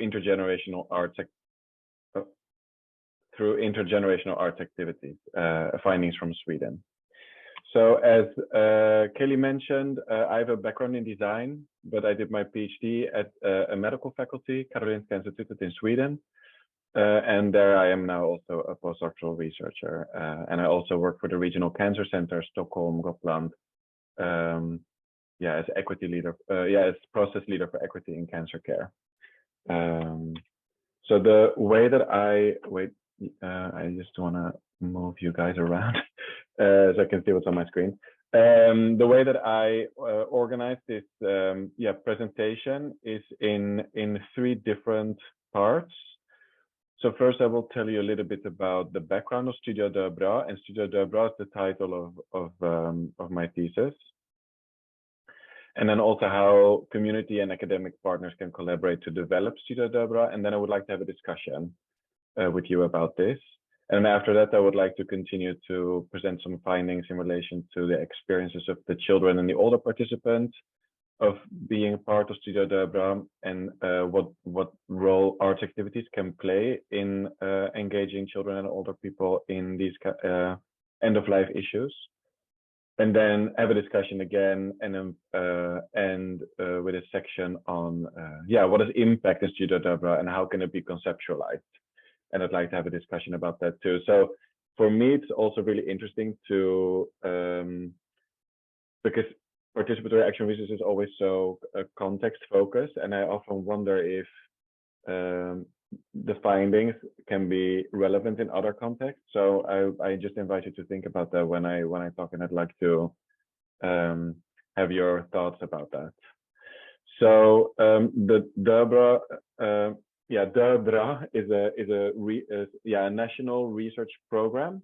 intergenerational arts activities, findings from Sweden. So as Kelly mentioned, I have a background in design, but I did my PhD at a medical faculty, Karolinska Institutet in Sweden. And there I am now also a postdoctoral researcher. And I also work for the Regional Cancer Center, Stockholm, Gotland. As equity leader, as process leader for equity in cancer care. So the way that I just want to move you guys around so I can see what's on my screen. The way that I organize this presentation is in 3 different parts. So first I will tell you a little bit about the background of Studio DöBra, and Studio DöBra is the title of my thesis. And then also how community and academic partners can collaborate to develop Studio DöBra. And then I would like to have a discussion with you about this. And after that, I would like to continue to present some findings in relation to the experiences of the children and the older participants of being part of Studio DöBra, and what role arts activities can play in engaging children and older people in these end-of-life issues. And then have a discussion again, and then end with a section on what is impact in Studio DöBra and how can it be conceptualized. And I'd like to have a discussion about that too. So for me, it's also really interesting to because participatory action research is always so context focused, and I often wonder if the findings can be relevant in other contexts. So I just invite you to think about that when I talk, and I'd like to have your thoughts about that. So the DöBra, DöBra is a national research program,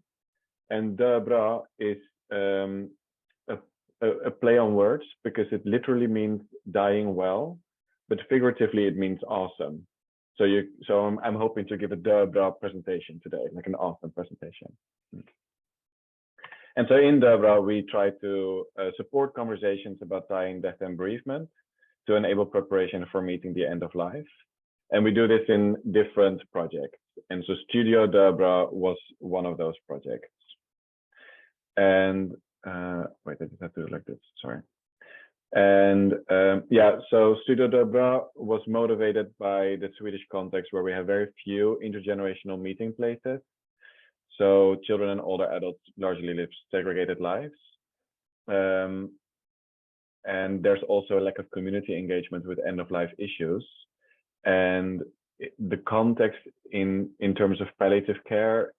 and DöBra is a play on words because it literally means dying well, but figuratively it means awesome. So I'm hoping to give a DöBra presentation today, like an awesome presentation. And so in DöBra, we try to support conversations about dying, death, and bereavement to enable preparation for meeting the end of life. And we do this in different projects. And so Studio DöBra was one of those projects. And wait, I just have to do it like this, sorry. And so Studio DöBra was motivated by the Swedish context where we have very few intergenerational meeting places. So children and older adults largely live segregated lives. And there's also a lack of community engagement with end-of-life issues. And the context in terms of palliative care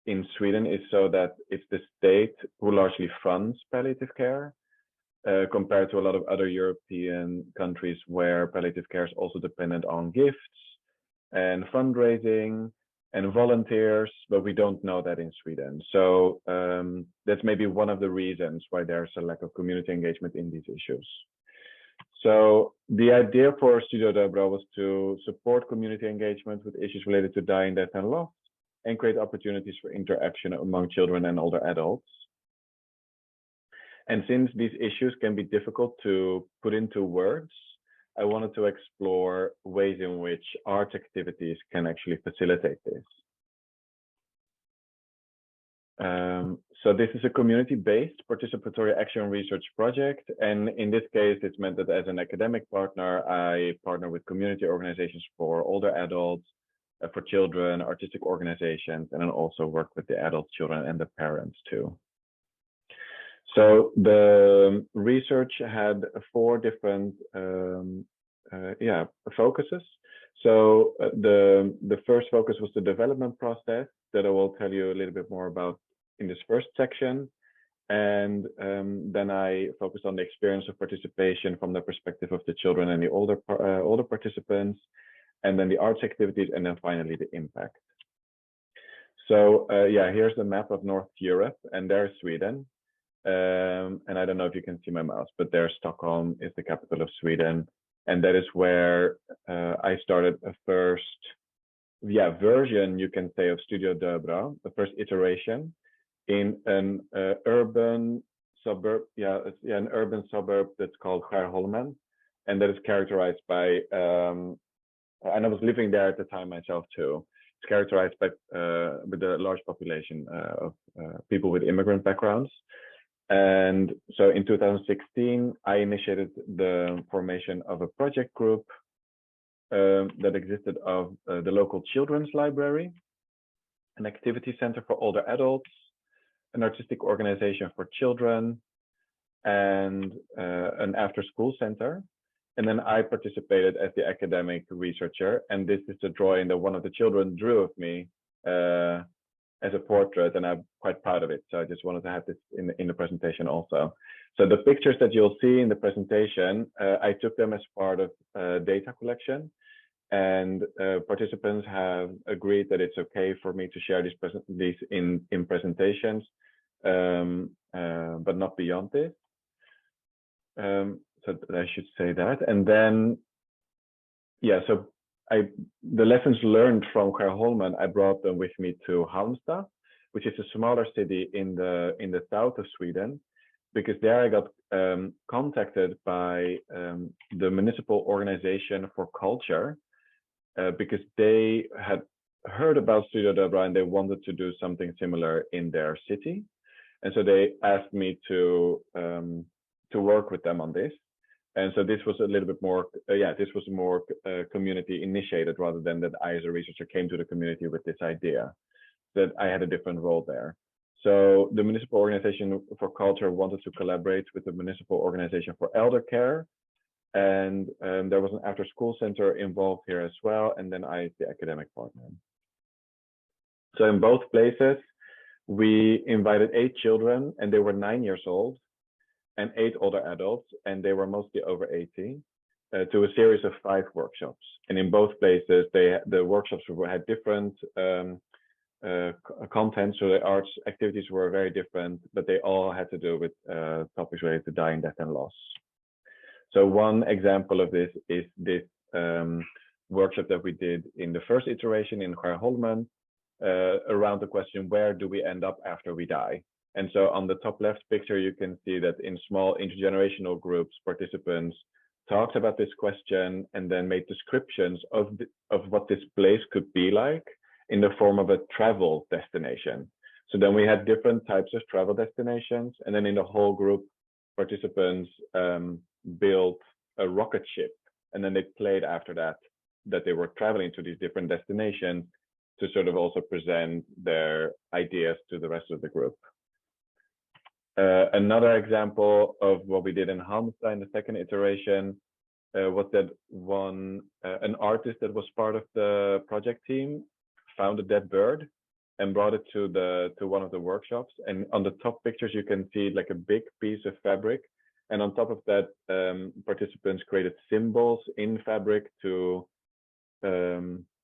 in Sweden is so that it's the state who largely funds palliative care, compared to a lot of other European countries where palliative care is also dependent on gifts and fundraising and volunteers, but we don't know that in Sweden. So that's maybe one of the reasons why there's a lack of community engagement in these issues. So the idea for Studio DöBra was to support community engagement with issues related to dying, death, and loss, and create opportunities for interaction among children and older adults. And since these issues can be difficult to put into words, I wanted to explore ways in which art activities can actually facilitate this. So this is a community-based participatory action research project. And in this case, it's meant that as an academic partner, I partner with community organizations for older adults, for children, artistic organizations, and then also work with the adult children and the parents too. So the research had 4 different focuses. So the first focus was the development process that I will tell you a little bit more about in this first section. And then I focused on the experience of participation from the perspective of the children and the older participants, and then the arts activities, and then finally the impact. So here's the map of North Europe, and there's Sweden. And I don't know if you can see my mouse, but there Stockholm is the capital of Sweden. And that is where I started a first version, you can say, of Studio DöBra, the first iteration in an urban suburb, an urban suburb that's called Skärholmen. And that is characterized by and I was living there at the time myself too. It's characterized by with a large population of people with immigrant backgrounds. And so in 2016, I initiated the formation of a project group that existed of the local children's library, an activity center for older adults, an artistic organization for children, and an after-school center. And then I participated as the academic researcher. And this is the drawing that one of the children drew of me as a portrait, and I'm quite proud of it. So I just wanted to have this in the presentation also. So the pictures that you'll see in the presentation, I took them as part of data collection, and participants have agreed that it's okay for me to share these in presentations, but not beyond this. So I should say that. And then, yeah, so the lessons learned from Skärholmen, I brought them with me to Halmstad, which is a smaller city in the south of Sweden, because there I got contacted by the municipal organization for culture, because they had heard about Studio DöBra and they wanted to do something similar in their city. And so they asked me to work with them on this. And so this was a little bit more, this was more community initiated rather than that I as a researcher came to the community with this idea, that I had a different role there. So the Municipal Organization for Culture wanted to collaborate with the Municipal Organization for Elder Care. And there was an after school center involved here as well. And then I, the academic partner. So in both places, we invited 8 children and they were 9 years old, and 8 older adults, and they were mostly over 80, to a series of 5 workshops. And in both places, the workshops had different content, so the arts activities were very different, but they all had to do with topics related to dying, death, and loss. So one example of this is this workshop that we did in the first iteration in Skärholmen, around the question, where do we end up after we die? And so on the top left picture, you can see that in small intergenerational groups, participants talked about this question and then made descriptions of what this place could be like in the form of a travel destination. So then we had different types of travel destinations. And then in the whole group, participants built a rocket ship. And then they played after that they were traveling to these different destinations to sort of also present their ideas to the rest of the group. Another example of what we did in Halmstad in the second iteration was that an artist that was part of the project team found a dead bird and brought it to one of the workshops. And on the top pictures, you can see like a big piece of fabric. And on top of that, participants created symbols in fabric to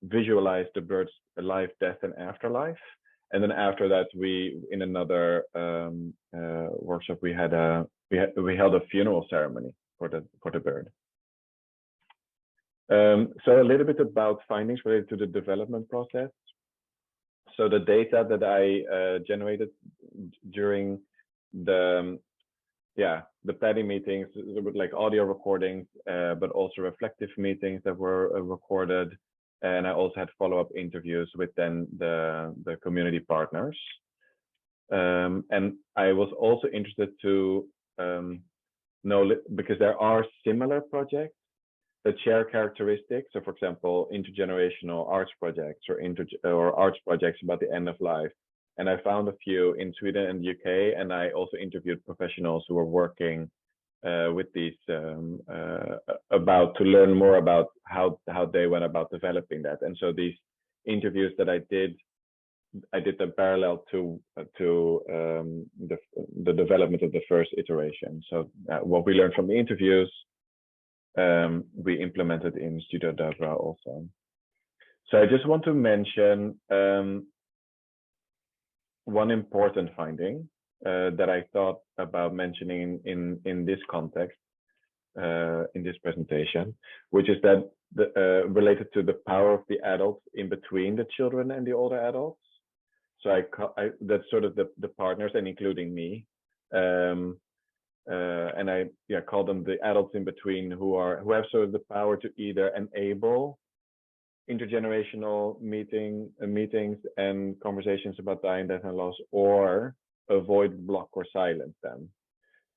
visualize the bird's life, death, and afterlife. And then after that, in another workshop, we held a funeral ceremony for the bird. So a little bit about findings related to the development process. So the data that I generated during the planning meetings, with like audio recordings, but also reflective meetings that were recorded. And I also had follow-up interviews with then the community partners. And I was also interested to know, because there are similar projects that share characteristics. So for example, intergenerational arts projects or arts projects about the end of life. And I found a few in Sweden and the UK, and I also interviewed professionals who were working with these to learn more about how they went about developing that. And so these interviews that I did them parallel to the development of the first iteration. So what we learned from the interviews, we implemented in Studio DöBra also. So I just want to mention one important finding that I thought about mentioning in this context, in this presentation, which is that related to the power of the adults in between the children and the older adults. So that's sort of the partners, and including me, and I call them the adults in between, who have sort of the power to either enable intergenerational meetings and conversations about dying, death, and loss, or avoid, block, or silence them.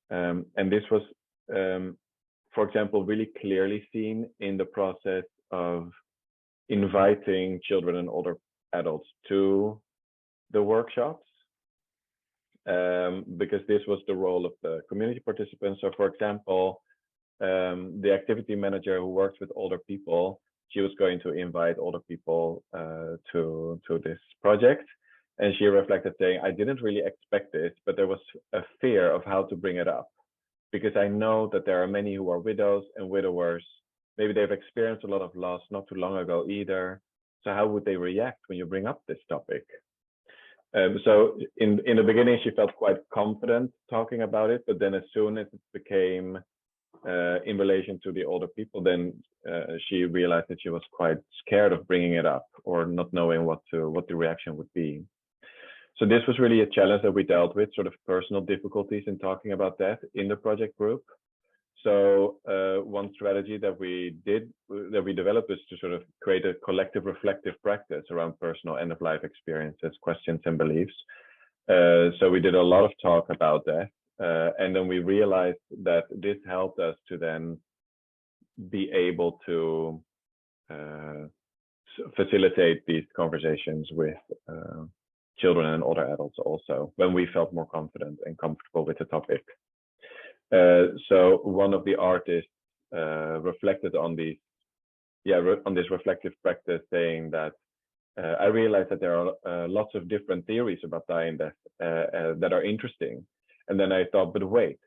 And this was, for example, really clearly seen in the process of inviting children and older adults to the workshops, because this was the role of the community participants. So, for example, the activity manager who works with older people, she was going to invite older people to this project. And she reflected saying, I didn't really expect this, but there was a fear of how to bring it up, because I know that there are many who are widows and widowers. Maybe they've experienced a lot of loss not too long ago either. So how would they react when you bring up this topic? So in the beginning, she felt quite confident talking about it, but then as soon as it became in relation to the older people, then she realized that she was quite scared of bringing it up or not knowing what the reaction would be. So this was really a challenge that we dealt with, sort of personal difficulties in talking about death in the project group. So one strategy that we developed was to sort of create a collective reflective practice around personal end-of-life experiences, questions, and beliefs. So we did a lot of talk about death, and then we realized that this helped us to then be able to facilitate these conversations with children and older adults also, when we felt more confident and comfortable with the topic. So one of the artists reflected on this reflective practice, saying that I realized that there are lots of different theories about dying and death that are interesting. And then I thought, but wait,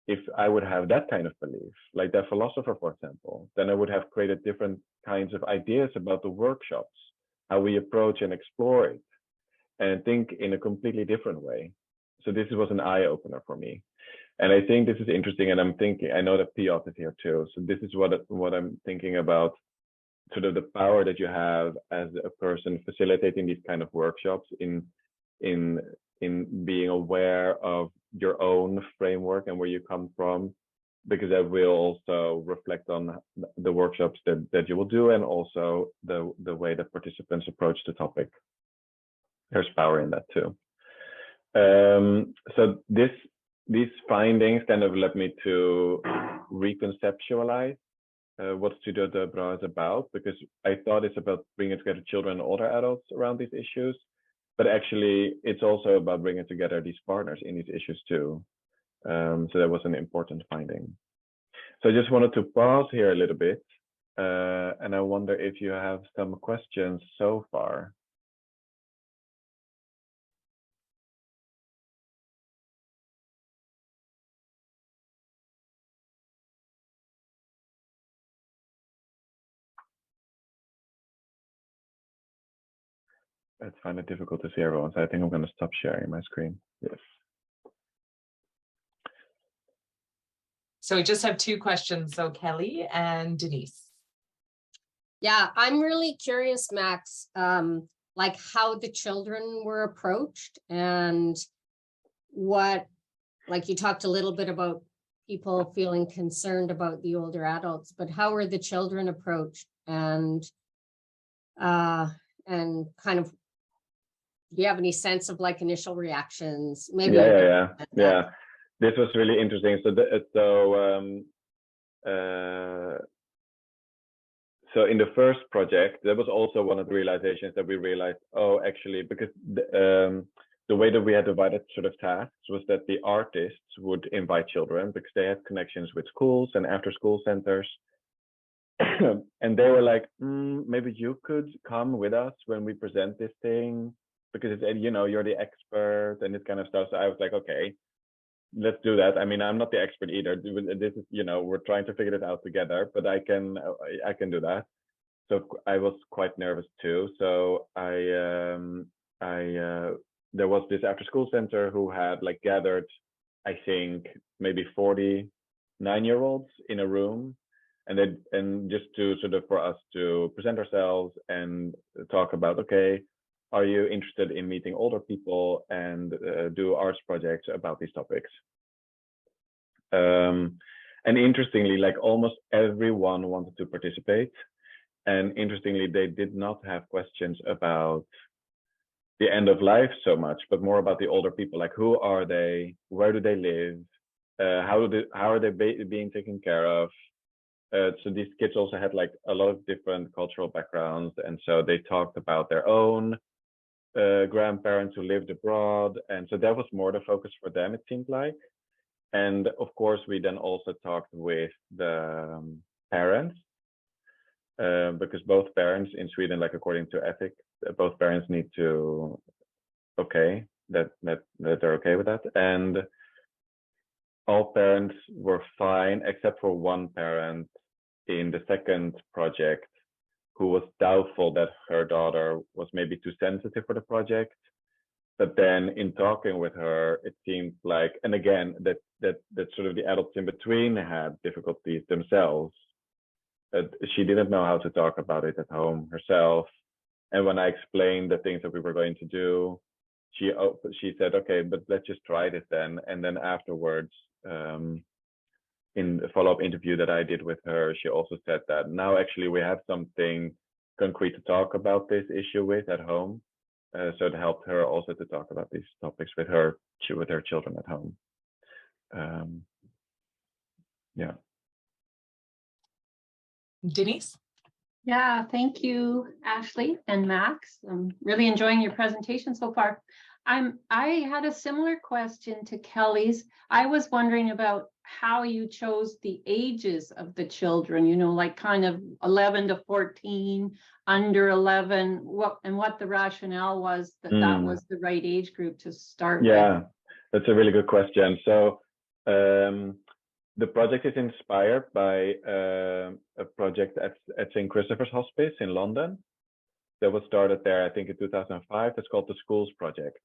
if I would have that kind of belief, like that philosopher, for example, then I would have created different kinds of ideas about the workshops, how we approach and explore it, and think in a completely different way. So this was an eye-opener for me. And I think this is interesting, and I know that Piotr is here too. So this is what I'm thinking about, sort of the power that you have as a person facilitating these kind of workshops in being aware of your own framework and where you come from, because that will also reflect on the workshops that you will do, and also the way that participants approach the topic. There's power in that too. So these findings kind of led me to reconceptualize what Studio DöBra is about, because I thought it's about bringing together children and older adults around these issues, but actually it's also about bringing together these partners in these issues too. So that was an important finding. So I just wanted to pause here a little bit, and I wonder if you have some questions so far. I find it difficult to see everyone, so I think I'm going to stop sharing my screen. Yes. So we just have two questions, so Kelly and Denise. Yeah, I'm really curious, Max, like how the children were approached, and what, like you talked a little bit about people feeling concerned about the older adults, but how were the children approached, and kind of, do you have any sense of like initial reactions? Maybe. Yeah. This was really interesting. So in the first project, that was also one of the realizations that we realized, oh, actually, because the way that we had divided sort of tasks was that the artists would invite children because they had connections with schools and after school centers. And they were like, maybe you could come with us when we present this thing, because it's, you're the expert and this kind of stuff. So I was like, okay, let's do that. I mean, I'm not the expert either. This is, we're trying to figure it out together, but I can do that. So I was quite nervous too. So there was this after school center who had like gathered, I think maybe 40 9-year-olds in a room, and just to sort of for us to present ourselves and talk about, okay, are you interested in meeting older people and do arts projects about these topics? And interestingly, like almost everyone wanted to participate. And interestingly, they did not have questions about the end of life so much, but more about the older people, like who are they, where do they live, how are they being taken care of. So these kids also had like a lot of different cultural backgrounds, and so they talked about their own grandparents who lived abroad, and so that was more the focus for them, it seemed like. And of course, we then also talked with the parents, because both parents in Sweden, like according to ethics, both parents need to that they're okay with that, and all parents were fine except for one parent in the second project who was doubtful that her daughter was maybe too sensitive for the project. But then in talking with her, it seemed like, and again, that sort of the adults in between had difficulties themselves. She didn't know how to talk about it at home herself. And when I explained the things that we were going to do, she said, okay, but let's just try this then. And then afterwards, in the follow-up interview that I did with her, she also said that now actually we have something concrete to talk about this issue with at home. So it helped her also to talk about these topics with her children at home. Yeah. Denise? Yeah, thank you, Ashley and Max. I'm really enjoying your presentation so far. I had a similar question to Kelly's. I was wondering about how you chose the ages of the children, like kind of 11 to 14, under 11, what the rationale was that that was the right age group to start with. Yeah, that's a really good question. So the project is inspired by a project at St. Christopher's Hospice in London that was started there, I think, in 2005. It's called the Schools Project,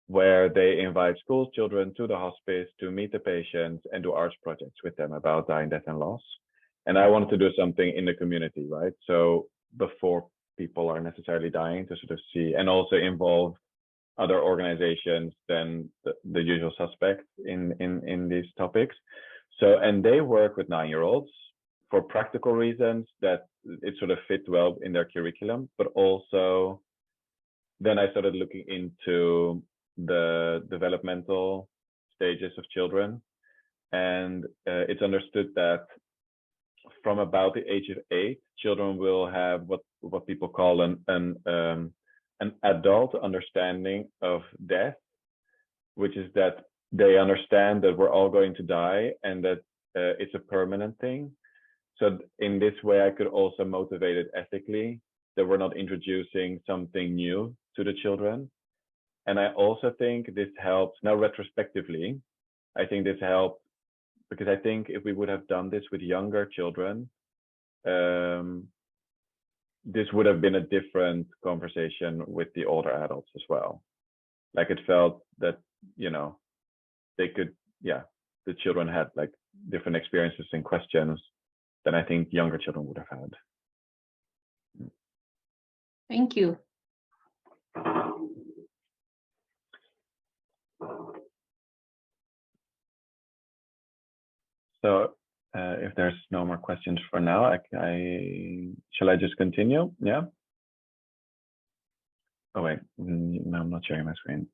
where they invite school children to the hospice to meet the patients and do arts projects with them about dying, death, and loss. And I wanted to do something in the community, right? So before people are necessarily dying, to sort of see, and also involve other organizations than the usual suspects in these topics. So, and they work with 9-year-olds for practical reasons that it sort of fit well in their curriculum, but also then I started looking into the developmental stages of children, and it's understood that from about the age of 8, children will have what people call an adult understanding of death, which is that they understand that we're all going to die and that it's a permanent thing. So in this way, I could also motivate it ethically, that we're not introducing something new to the children. And I also think this helps now retrospectively. I think this helped because I think if we would have done this with younger children, this would have been a different conversation with the older adults as well. Like it felt that, they could, the children had like different experiences and questions than I think younger children would have had. Thank you. So if there's no more questions for now, shall I just continue? Yeah. Oh wait, no, I'm not sharing my screen.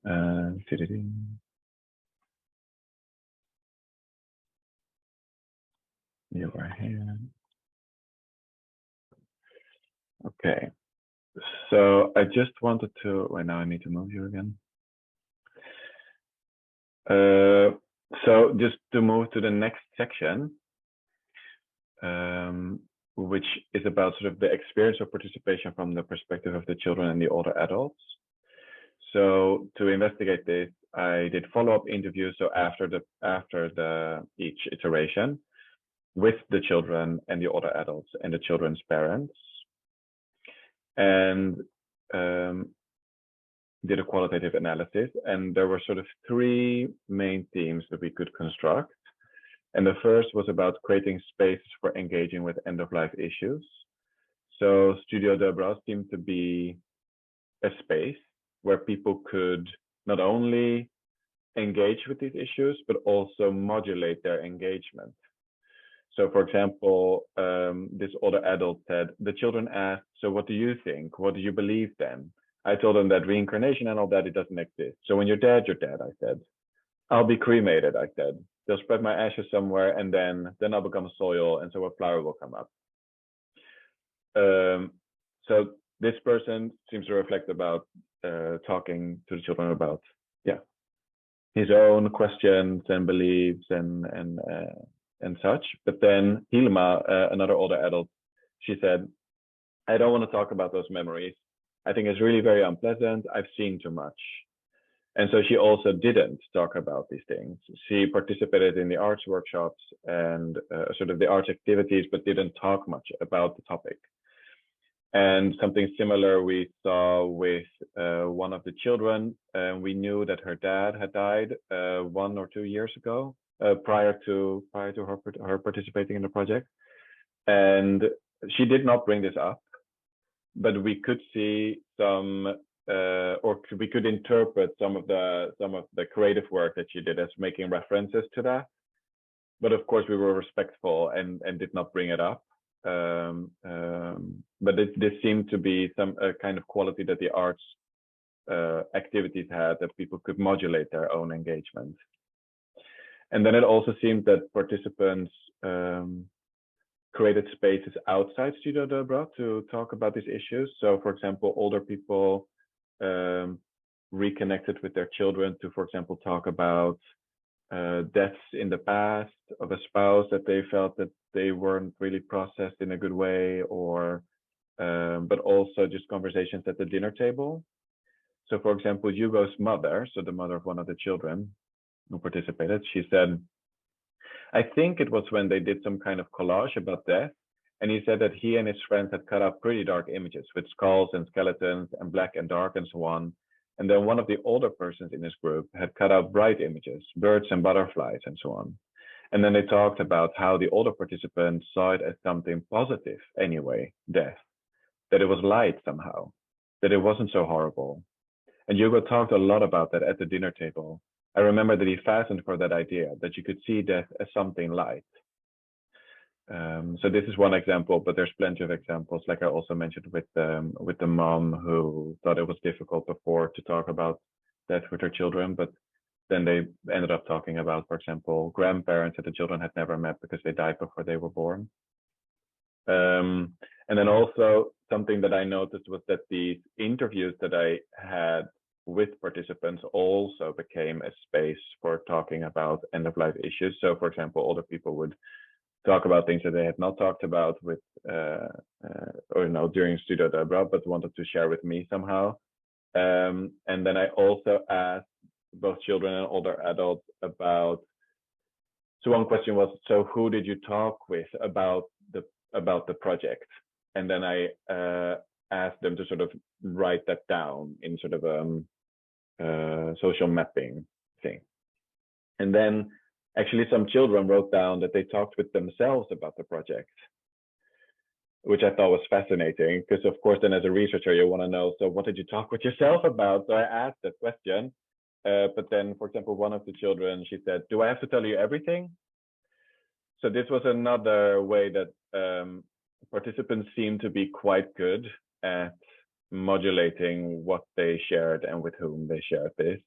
You are here. Okay. So I just wanted to, wait, now I need to move you again. So just to move to the next section, which is about sort of the experience of participation from the perspective of the children and the older adults. So to investigate this, I did follow-up interviews. So after each iteration with the children and the older adults and the children's parents, and did a qualitative analysis. And there were sort of 3 main themes that we could construct. And the first was about creating space for engaging with end-of-life issues. So Studio DöBra seemed to be a space where people could not only engage with these issues, but also modulate their engagement. So for example, this older adult said, the children asked, so what do you think? What do you believe then? I told them that reincarnation and all that, it doesn't exist. So when you're dead, I said. I'll be cremated, I said. They'll spread my ashes somewhere, and then I'll become soil, and so a flower will come up. So this person seems to reflect about talking to the children about, his own questions and beliefs and such. But then Hilma, another older adult, she said, I don't want to talk about those memories. I think it's really very unpleasant. I've seen too much. And so she also didn't talk about these things. She participated in the arts workshops and sort of the arts activities, but didn't talk much about the topic. And something similar we saw with one of the children. We knew that her dad had died 1 or 2 years ago, prior to her participating in the project. And she did not bring this up, but we could see some, or we could interpret some of the creative work that she did as making references to that. But of course, we were respectful and did not bring it up. But this seemed to be some kind of quality that the arts activities had, that people could modulate their own engagement. And then it also seemed that participants created spaces outside Studio DöBra to talk about these issues. So for example, older people reconnected with their children to, for example, talk about deaths in the past of a spouse that they felt that they weren't really processed in a good way, or but also just conversations at the dinner table. So for example, Hugo's mother, so the mother of one of the children who participated, she said, I think it was when they did some kind of collage about death, and he said that he and his friends had cut out pretty dark images with skulls and skeletons and black and dark and so on. And then one of the older persons in his group had cut out bright images, birds and butterflies and so on. And then they talked about how the older participants saw it as something positive anyway, death, that it was light somehow, that it wasn't so horrible. And Hugo talked a lot about that at the dinner table. I remember that he fastened for that idea, that you could see death as something light. So this is one example, but there's plenty of examples, like I also mentioned with the mom who thought it was difficult before to talk about death with her children, but then they ended up talking about, for example, grandparents that the children had never met because they died before they were born. And then also something that I noticed was that the interviews that I had with participants also became a space for talking about end-of-life issues. So for example, older people would talk about things that they had not talked about with, during Studio DöBra, but wanted to share with me somehow. And then I also asked both children and older adults about, so one question was, so who did you talk with about the project? And then I asked them to sort of write that down in sort of social mapping thing. And then actually some children wrote down that they talked with themselves about the project, which I thought was fascinating, because of course then as a researcher you want to know, so what did you talk with yourself about? So I asked that question, but then for example one of the children, she said, do I have to tell you everything? So this was another way that participants seem to be quite good at modulating what they shared and with whom they shared this,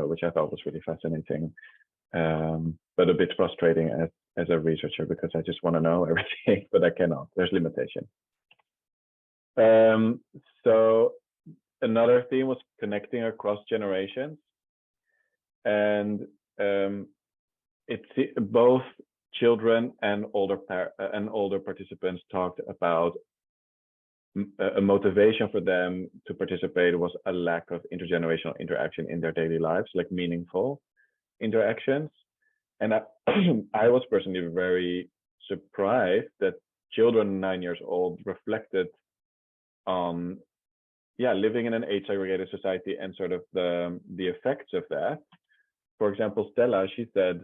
which I thought was really fascinating, but a bit frustrating as a researcher, because I just want to know everything, but I cannot. There's limitation. So another theme was connecting across generations, and it's both children and older participants talked about a motivation for them to participate was a lack of intergenerational interaction in their daily lives, like meaningful interactions. And I was personally very surprised that children 9 years old reflected on living in an age segregated society and sort of the effects of that. For example, Stella, she said,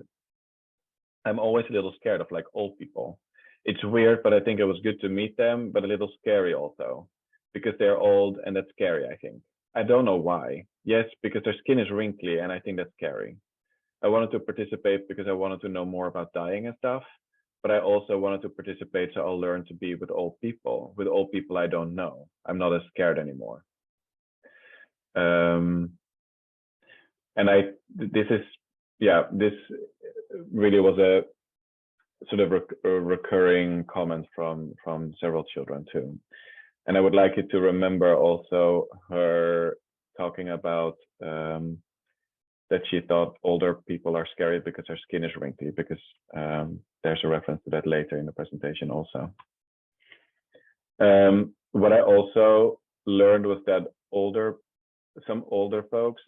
I'm always a little scared of like old people. It's weird, but I think it was good to meet them, but a little scary also, because they're old and that's scary, I think. I don't know why. Yes, because their skin is wrinkly and I think that's scary. I wanted to participate because I wanted to know more about dying and stuff, but I also wanted to participate, so I'll learn to be with old people I don't know. I'm not as scared anymore. And this really was a sort of a recurring comment from several children too. And I would like you to remember also her talking about that she thought older people are scary because their skin is wrinkly, because there's a reference to that later in the presentation also. What I also learned was that some older folks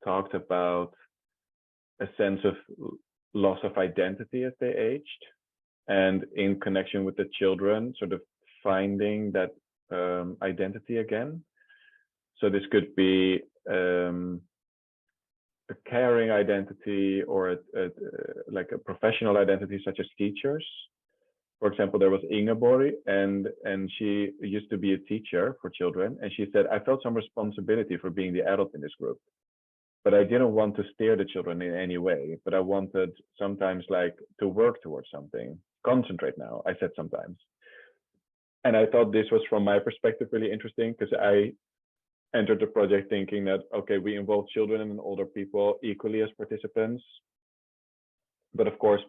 talked about a sense of loss of identity as they aged, and in connection with the children, sort of finding that identity again. So this could be a caring identity, or like a professional identity, such as teachers. For example, there was Ingeborg, and she used to be a teacher for children, and she said, I felt some responsibility for being the adult in this group, but I didn't want to steer the children in any way, but I wanted sometimes like to work towards something. Concentrate now, I said sometimes. And I thought this was, from my perspective, really interesting, because I entered the project thinking that, okay, we involve children and older people equally as participants. But of course,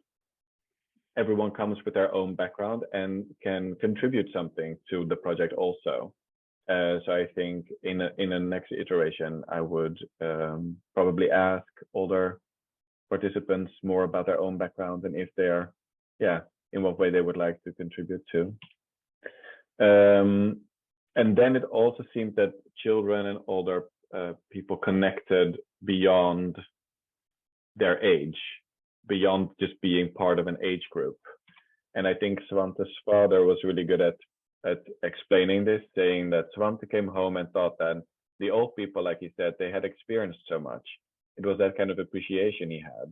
everyone comes with their own background and can contribute something to the project also. So I think in a next iteration, I would probably ask older participants more about their own background and if they're, in what way they would like to contribute to. And then it also seemed that children and older people connected beyond their age, beyond just being part of an age group. And I think Svante's father was really good at explaining this, saying that Svante came home and thought that the old people, like he said, they had experienced so much. It was that kind of appreciation he had,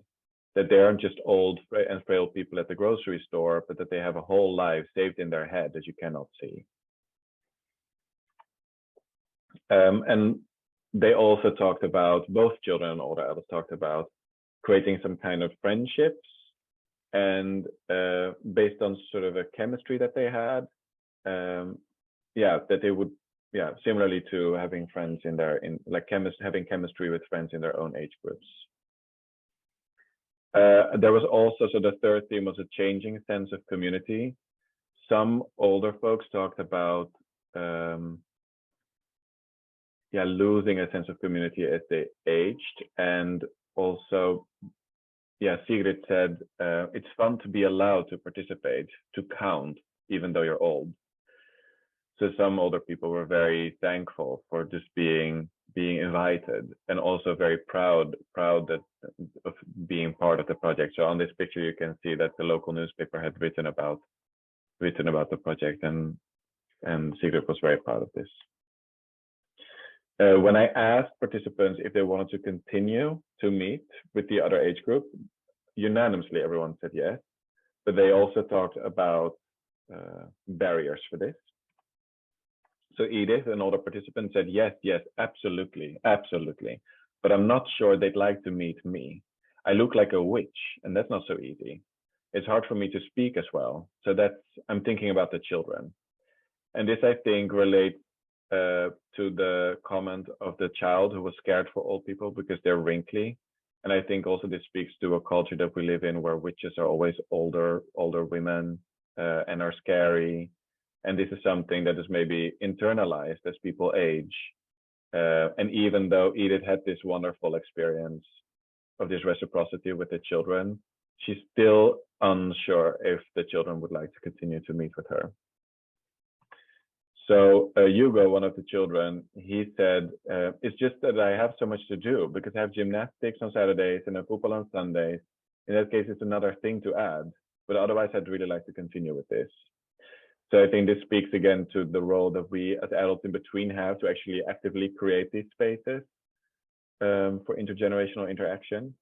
that they aren't just old and frail people at the grocery store, but that they have a whole life saved in their head that you cannot see. And they also talked about, both children and older adults talked about creating some kind of friendships, and based on sort of a chemistry that they had, that they would, similarly to having friends having chemistry with friends in their own age groups. There was also, so the third theme was a changing sense of community. Some older folks talked about losing a sense of community as they aged, and also Sigrid said it's fun to be allowed to participate, to count, even though you're old. So some older people were very thankful for just being invited, and also very proud of being part of the project. So on this picture, you can see that the local newspaper had written about the project, and Sigrid was very proud of this. When I asked participants if they wanted to continue to meet with the other age group, unanimously everyone said yes, but they also talked about barriers for this. So Edith, an older participant, said, yes, absolutely, but I'm not sure they'd like to meet me. I look like a witch, and that's not so easy. It's hard for me to speak as well, so I'm thinking about the children. And this, I think, relates to the comment of the child who was scared for old people because they're wrinkly. And I think also this speaks to a culture that we live in, where witches are always older women and are scary. And this is something that is maybe internalized as people age. And even though Edith had this wonderful experience of this reciprocity with the children, she's still unsure if the children would like to continue to meet with her. So Hugo, one of the children, he said, it's just that I have so much to do because I have gymnastics on Saturdays and a football on Sundays. In that case, it's another thing to add, but otherwise I'd really like to continue with this. So I think this speaks again to the role that we as adults in between have to actually actively create these spaces for intergenerational interaction.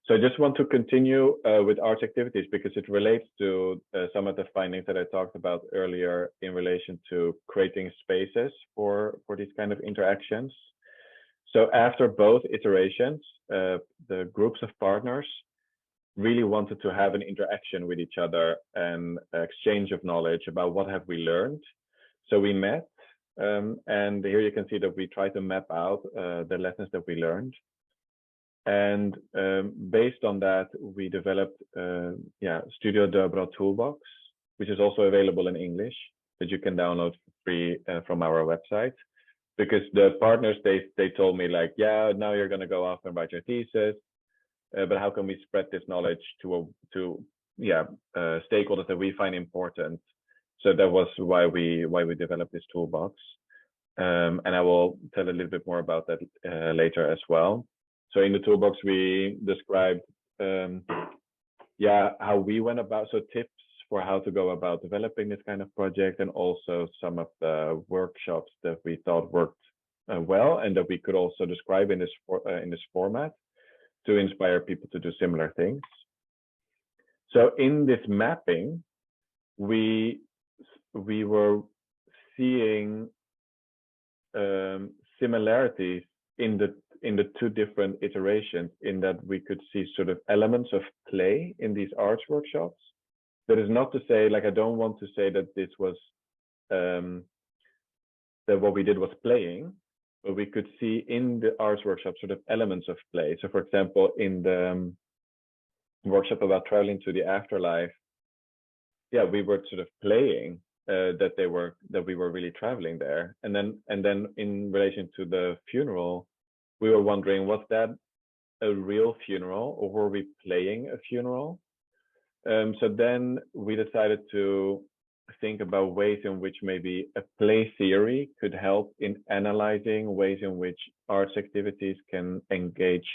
So I just want to continue with arts activities because it relates to some of the findings that I talked about earlier in relation to creating spaces for these kind of interactions. So after both iterations, the groups of partners really wanted to have an interaction with each other and exchange of knowledge about what have we learned. So we met, and here you can see that we try to map out the lessons that we learned. And based on that, we developed Studio DöBra Toolbox, which is also available in English, that you can download for free from our website. Because the partners, they told me like, yeah, now you're going to go off and write your thesis, but how can we spread this knowledge to stakeholders that we find important? So that was why we developed this toolbox, and I will tell a little bit more about that later as well. So in the toolbox we described how we went about, so tips for how to go about developing this kind of project, and also some of the workshops that we thought worked well and that we could also describe in this format to inspire people to do similar things. So in this mapping, we were seeing similarities in the two different iterations, in that we could see sort of elements of play in these arts workshops. That is not to say, like, I don't want to say that this was that what we did was playing, but we could see in the arts workshop sort of elements of play. So for example, in the workshop about traveling to the afterlife, we were sort of playing that we were really traveling there. And then in relation to the funeral, we were wondering, was that a real funeral, or were we playing a funeral? So then we decided to think about ways in which maybe a play theory could help in analyzing ways in which arts activities can engage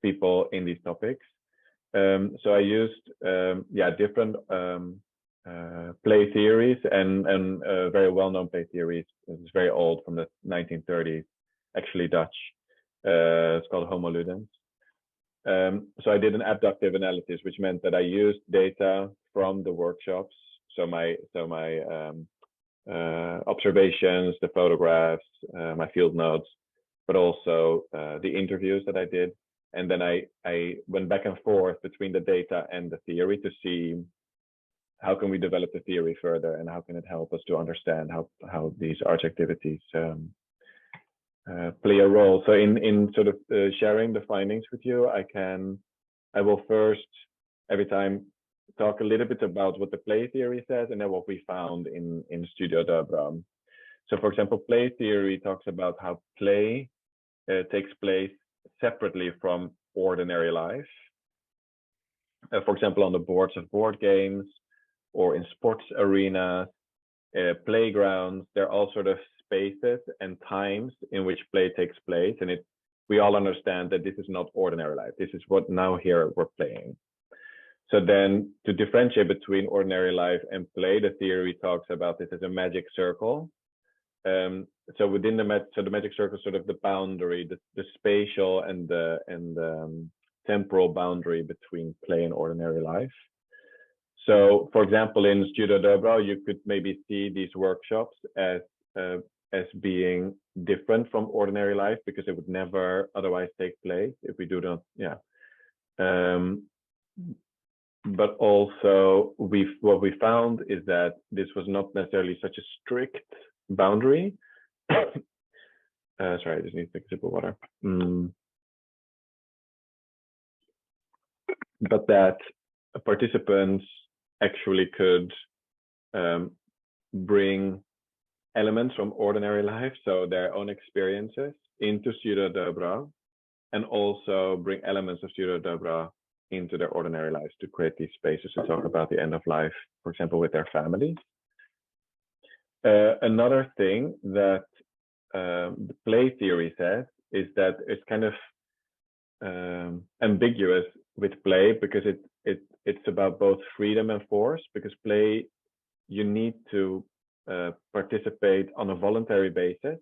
people in these topics. So I used different play theories, and very well-known play theories. It's very old, from the 1930s, actually Dutch. It's called Homo Ludens. So I did an abductive analysis, which meant that I used data from the workshops. So my observations, the photographs, my field notes, but also the interviews that I did. And then I went back and forth between the data and the theory to see how can we develop the theory further, and how can it help us to understand how these arts activities play a role. So in sort of sharing the findings with you, I will first every time talk a little bit about what the play theory says, and then what we found in Studio DöBra. So for example, play theory talks about how play takes place separately from ordinary life. For example, on the boards of board games, or in sports arenas, playgrounds, they're all sort of spaces and times in which play takes place. And we all understand that this is not ordinary life. This is what now here we're playing. So then to differentiate between ordinary life and play, the theory talks about this as a magic circle. So within the magic circle, sort of the boundary, the spatial and the temporal boundary between play and ordinary life. So for example, in Studio DöBra, you could maybe see these workshops as being different from ordinary life, because it would never otherwise take place if we do not, but also what we found is that this was not necessarily such a strict boundary. Sorry, I just need to take a sip of water. But that participants actually could bring elements from ordinary life, so their own experiences, into Studio DöBra, and also bring elements of Studio DöBra into their ordinary lives to create these spaces to talk about the end of life, for example, with their families. Another thing that the play theory says is that it's kind of ambiguous with play, because it's about both freedom and force, because play, you need to participate on a voluntary basis,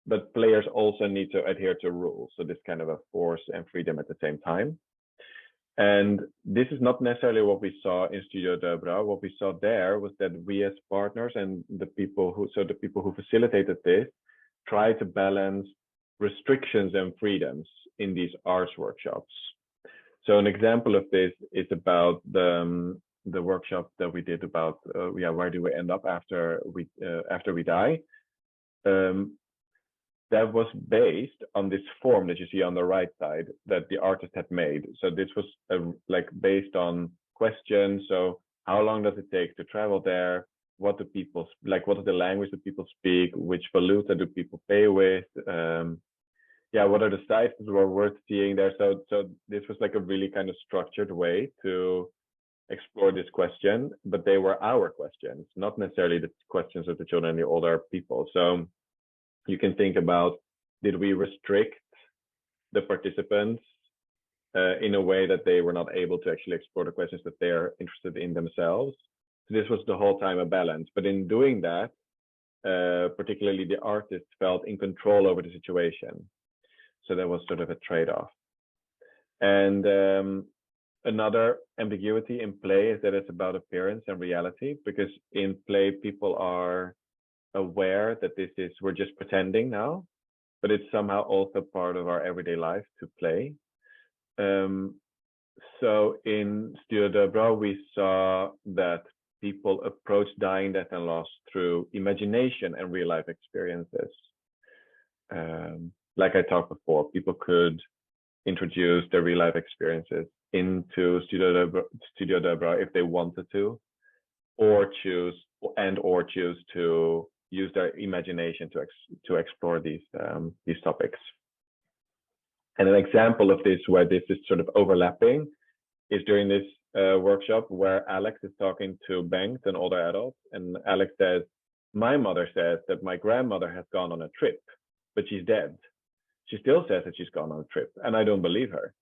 but players also need to adhere to rules. So this kind of a force and freedom at the same time. And this is not necessarily what we saw in Studio DöBra. What we saw there was that we as partners and the people who facilitated this try to balance restrictions and freedoms in these arts workshops. So an example of this is about the workshop that we did about where do we end up after we die. That was based on this form that you see on the right side that the artist had made. So this was like based on questions. So how long does it take to travel there? What do people like? What is the language that people speak? Which valuta do people pay with? What are the sites that were worth seeing there? So this was like a really kind of structured way to explore this question, but they were our questions, not necessarily the questions of the children and the older people. So you can think about, did we restrict the participants in a way that they were not able to actually explore the questions that they're interested in themselves? So this was the whole time a balance. But in doing that, particularly the artist felt in control over the situation. So that was sort of a trade-off. And another ambiguity in play is that it's about appearance and reality, because in play, people are aware that we're just pretending now, but it's somehow also part of our everyday life to play. So in Studio DöBra, we saw that people approach dying, death, and loss through imagination and real life experiences. Like I talked before, people could introduce their real life experiences into Studio DöBra if they wanted to, or choose to use their imagination to explore these topics. And an example of this where this is sort of overlapping is during this workshop where Alex is talking to Bengt, an older adult, and Alex says, "My mother says that my grandmother has gone on a trip, but she's dead. She still says that she's gone on a trip, and I don't believe her."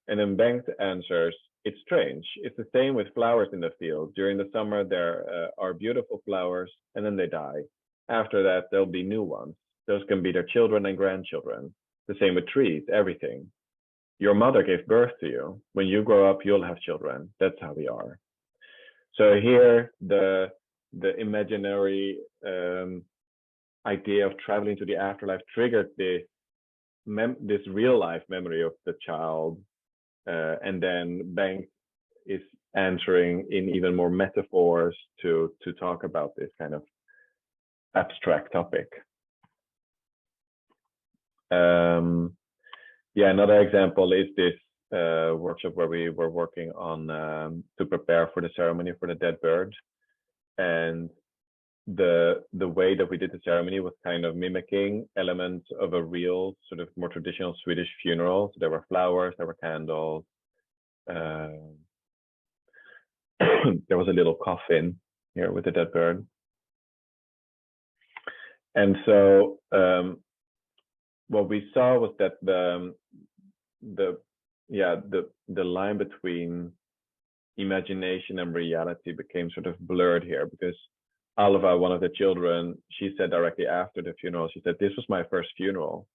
And then Bengt answers, "It's strange. It's the same with flowers in the field. During the summer, there are beautiful flowers, and then they die. After that, there'll be new ones. Those can be their children and grandchildren. The same with trees, everything. Your mother gave birth to you. When you grow up, you'll have children. That's how we are." So here, the imaginary idea of traveling to the afterlife triggered this real life memory of the child, and then Bengt is answering in even more metaphors to talk about this kind of abstract topic. Another example is this workshop where we were working on to prepare for the ceremony for the dead bird, and the way that we did the ceremony was kind of mimicking elements of a real sort of more traditional Swedish funeral. So there were flowers, there were candles, there was a little coffin here with the dead bird. And so what we saw was that the line between imagination and reality became sort of blurred here, because Alva, one of the children, she said directly after the funeral, she said, "This was my first funeral."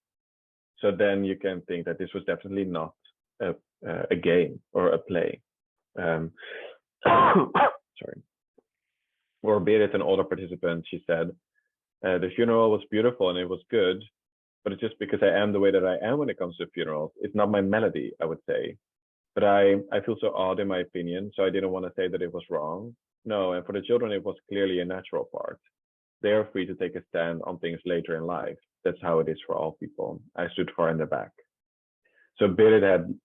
So then you can think that this was definitely not a game or a play. Sorry. Or Berit, an older participant, she said, "The funeral was beautiful and it was good, but it's just because I am the way that I am when it comes to funerals. It's not my melody, I would say. But I feel so odd in my opinion, so I didn't want to say that it was wrong. No, and for the children, it was clearly a natural part. They are free to take a stand on things later in life. That's how it is for all people. I stood far in the back." So Berit had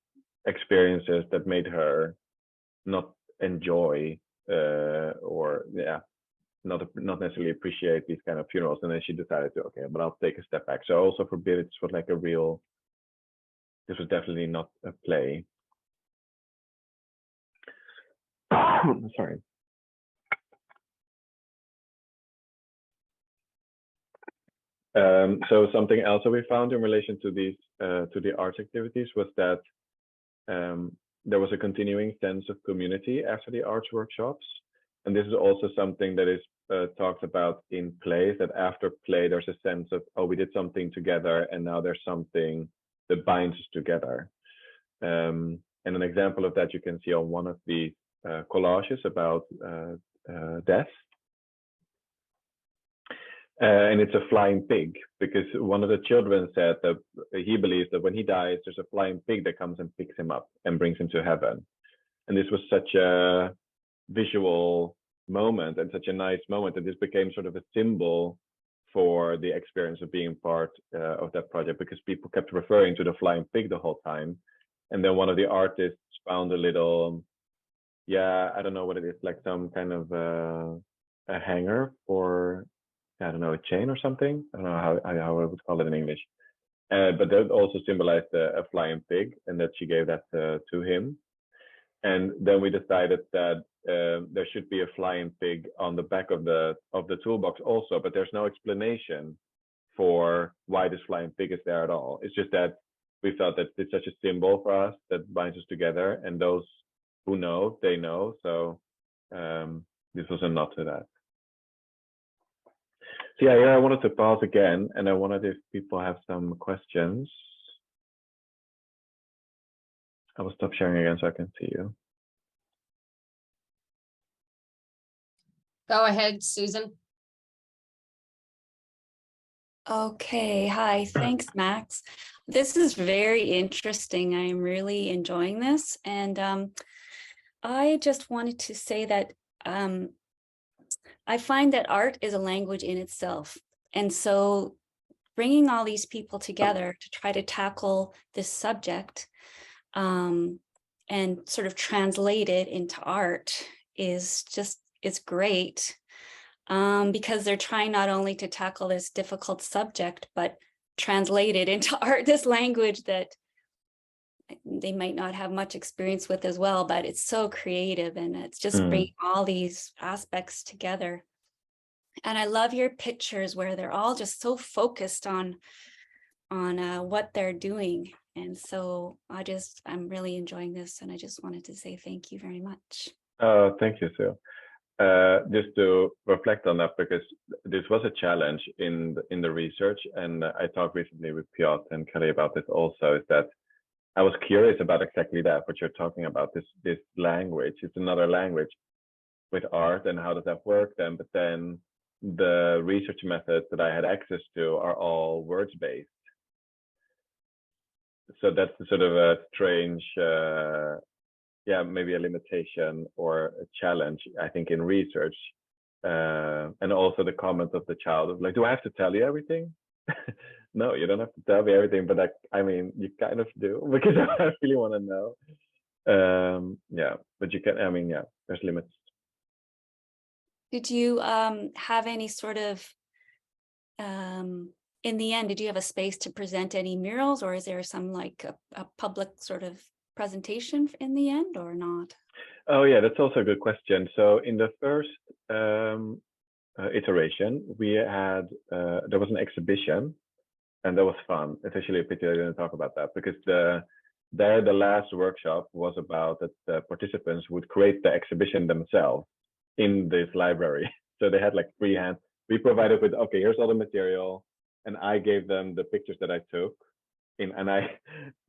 experiences that made her not enjoy not necessarily appreciate these kind of funerals. And then she decided to, okay, but I'll take a step back. So also for Berit, it was like this was definitely not a play. Sorry. So something else that we found in relation to these to the arts activities was that there was a continuing sense of community after the arts workshops, and this is also something that is talked about in plays. That after play, there's a sense of, oh, we did something together, and now there's something that binds us together. And an example of that you can see on one of the collages about death. And it's a flying pig, because one of the children said that he believes that when he dies, there's a flying pig that comes and picks him up and brings him to heaven. And this was such a visual moment and such a nice moment that this became sort of a symbol for the experience of being part of that project, because people kept referring to the flying pig the whole time. And then one of the artists found a little, I don't know what it is, like some kind of a hanger for, I don't know, a chain or something. I don't know how I would call it in English. But that also symbolized a flying pig, and that she gave that to him. And then we decided that there should be a flying pig on the back of the toolbox also, but there's no explanation for why this flying pig is there at all. It's just that we felt that it's such a symbol for us that binds us together, and those who know, they know. So this was a nod to that. So yeah, here I wanted to pause again, and I wondered if people have some questions. I will stop sharing again so I can see you. Go ahead, Susan. Okay, hi, thanks, Max. This is very interesting. I'm really enjoying this. And I just wanted to say that I find that art is a language in itself. And so bringing all these people together to try to tackle this subject and sort of translate it into art is just, it's great. Because they're trying not only to tackle this difficult subject, but translate it into art, this language that they might not have much experience with as well, but it's so creative, and it's just bringing all these aspects together. And I love your pictures where they're all just so focused on what they're doing. And so I'm really enjoying this, and I just wanted to say thank you very much. Thank you, Sue. Just to reflect on that, because this was a challenge in the research, and I talked recently with Piotr and Kelly about this also, is that I was curious about exactly that, what you're talking about, this language. It's another language with art, and how does that work then? But then the research methods that I had access to are all words-based. So that's sort of a strange maybe a limitation or a challenge, I think, in research. And also the comment of the child of like, do I have to tell you everything? No, you don't have to tell me everything, but I mean, you kind of do, because I really want to know. But you can, there's limits. Did you have any sort of, in the end, did you have a space to present any murals, or is there some like a public sort of presentation in the end, or not? Oh yeah, that's also a good question. So in the first iteration, we had there was an exhibition, and that was fun. It's actually a pity I didn't talk about that, because the last workshop was about that the participants would create the exhibition themselves in this library. So they had like freehand. We provided with, okay, here's all the material, and I gave them the pictures that I took. And I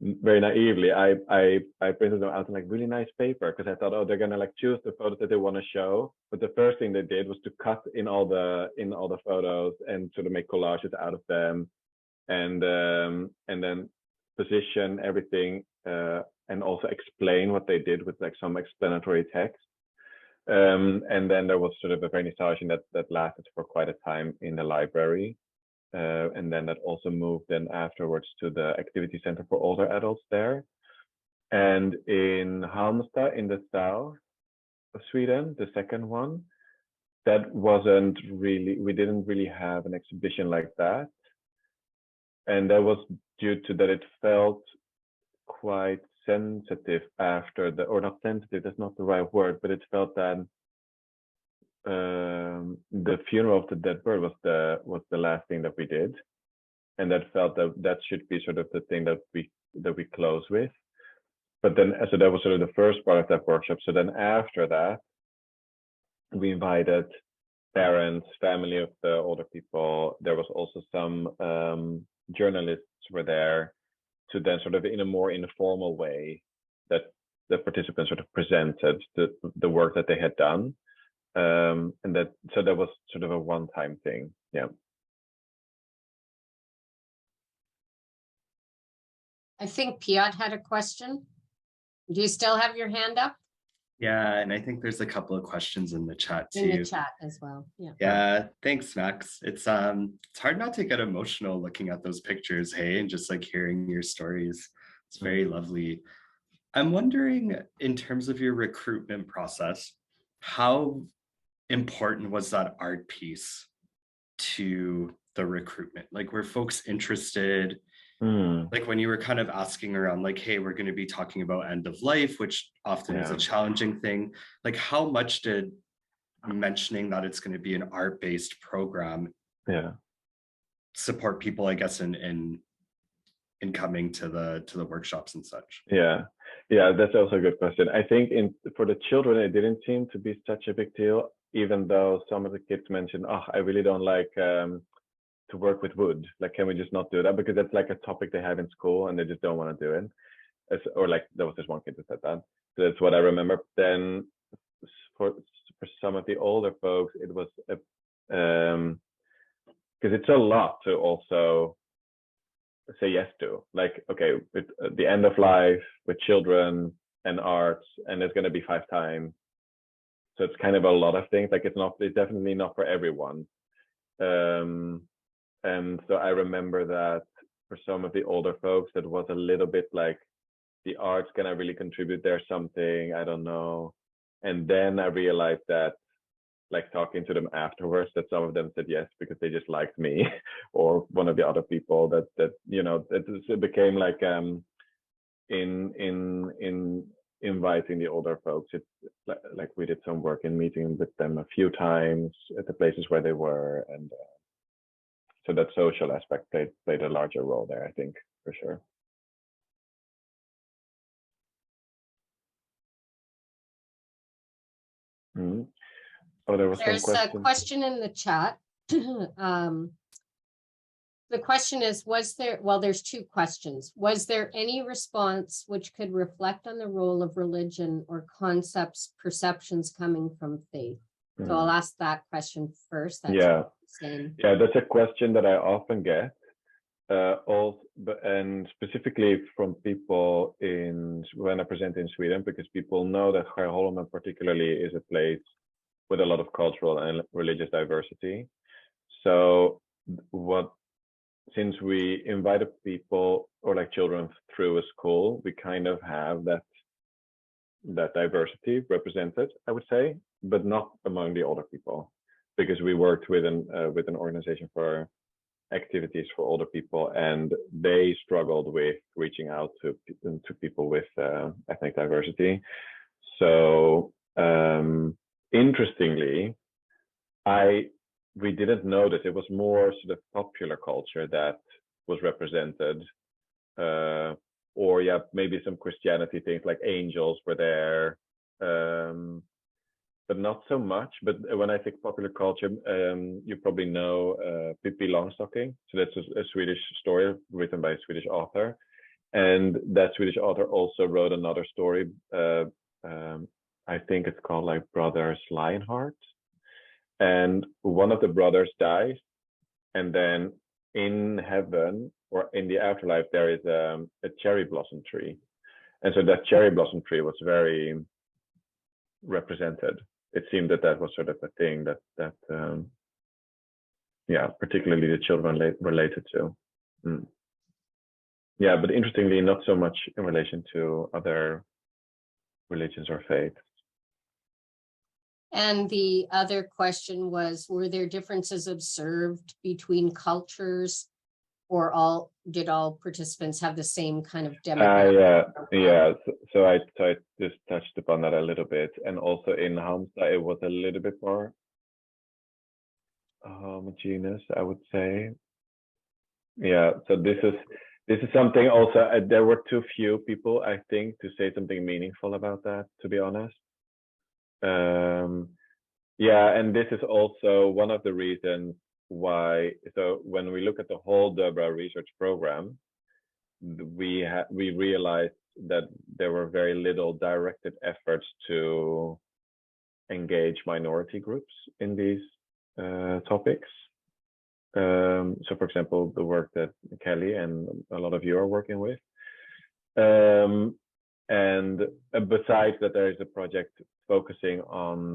very naively I printed them out in like really nice paper, because I thought, oh, they're gonna like choose the photos that they want to show. But the first thing they did was to cut in all the photos and sort of make collages out of them, and then position everything and also explain what they did with like some explanatory text. And then there was sort of a vernissage that lasted for quite a time in the library. And then that also moved then afterwards to the activity center for older adults there. And in Halmstad in the south of Sweden, the second one, that wasn't really, we didn't really have an exhibition like that. And that was due to that it felt quite sensitive after or not sensitive, that's not the right word, but it felt that the funeral of the dead bird was the last thing that we did, and that felt that should be sort of the thing that we close with. But then, so that was sort of the first part of that workshop. So then after that, we invited parents, family of the older people. There was also some journalists were there to then sort of in a more informal way that the participants sort of presented the work that they had done. And that was sort of a one-time thing. Yeah. I think Piot had a question. Do you still have your hand up? Yeah, and I think there's a couple of questions in the chat too. In the chat as well. Yeah. Yeah, thanks, Max. It's hard not to get emotional looking at those pictures, hey, and just like hearing your stories. It's very lovely. I'm wondering, in terms of your recruitment process, how important was that art piece to the recruitment? Like, were folks interested? Like when you were kind of asking around, like, hey, we're going to be talking about end of life, which often is a challenging thing. Like, how much did mentioning that it's going to be an art-based program support people, I guess, in coming to the workshops and such? Yeah, that's also a good question. I think for the children, it didn't seem to be such a big deal, even though some of the kids mentioned, oh, I really don't like to work with wood. Like, can we just not do that? Because that's like a topic they have in school and they just don't want to do it. Or like, there was this one kid who said that. So that's what I remember. Then for some of the older folks, it was because it's a lot to also say yes to. Like, okay, with the end of life, with children and arts, and it's going to be 5 times. So it's kind of a lot of things. Like, it's definitely not for everyone. And so I remember that for some of the older folks, that was a little bit like, the arts, can I really contribute there something? I don't know. And then I realized that, like, talking to them afterwards, that some of them said yes because they just liked me or one of the other people, that you know, it became like in inviting the older folks. It's like we did some work in meeting with them a few times at the places where they were, and so that social aspect played a larger role there, I think, for sure. Oh, there was There's a question in the chat. The question is, there's 2 questions. Was there any response which could reflect on the role of religion or concepts, perceptions coming from faith? So I'll ask that question first. That's that's a question that I often get, and specifically from people when I present in Sweden, because people know that Skärholmen particularly is a place with a lot of cultural and religious diversity. So since we invited people or like children through a school, we kind of have that diversity represented, I would say, but not among the older people, because we worked with an organization for activities for older people, and they struggled with reaching out to people with ethnic diversity. So interestingly, we didn't notice. It was more sort of popular culture that was represented, or maybe some Christianity things like angels were there, but not so much. But when I think popular culture, you probably know Pippi Longstocking. So that's a Swedish story written by a Swedish author, and that Swedish author also wrote another story. I think it's called like Brothers Lionheart. And one of the brothers dies, and then in heaven or in the afterlife there is a cherry blossom tree, and so that cherry blossom tree was very represented. It seemed that was sort of a thing that particularly the children related to. But interestingly, not so much in relation to other religions or faiths. And the other question was, were there differences observed between cultures, or did all participants have the same kind of demographic? So I just touched upon that a little bit. And also in Halmstad, it was a little bit more homogeneous, I would say. Yeah, so this is something also, there were too few people, I think, to say something meaningful about that, to be honest. And this is also one of the reasons why. So when we look at the whole DöBra research program, we realized that there were very little directed efforts to engage minority groups in these topics. So for example, the work that Kelly and a lot of you are working with. And besides that, there is a project focusing on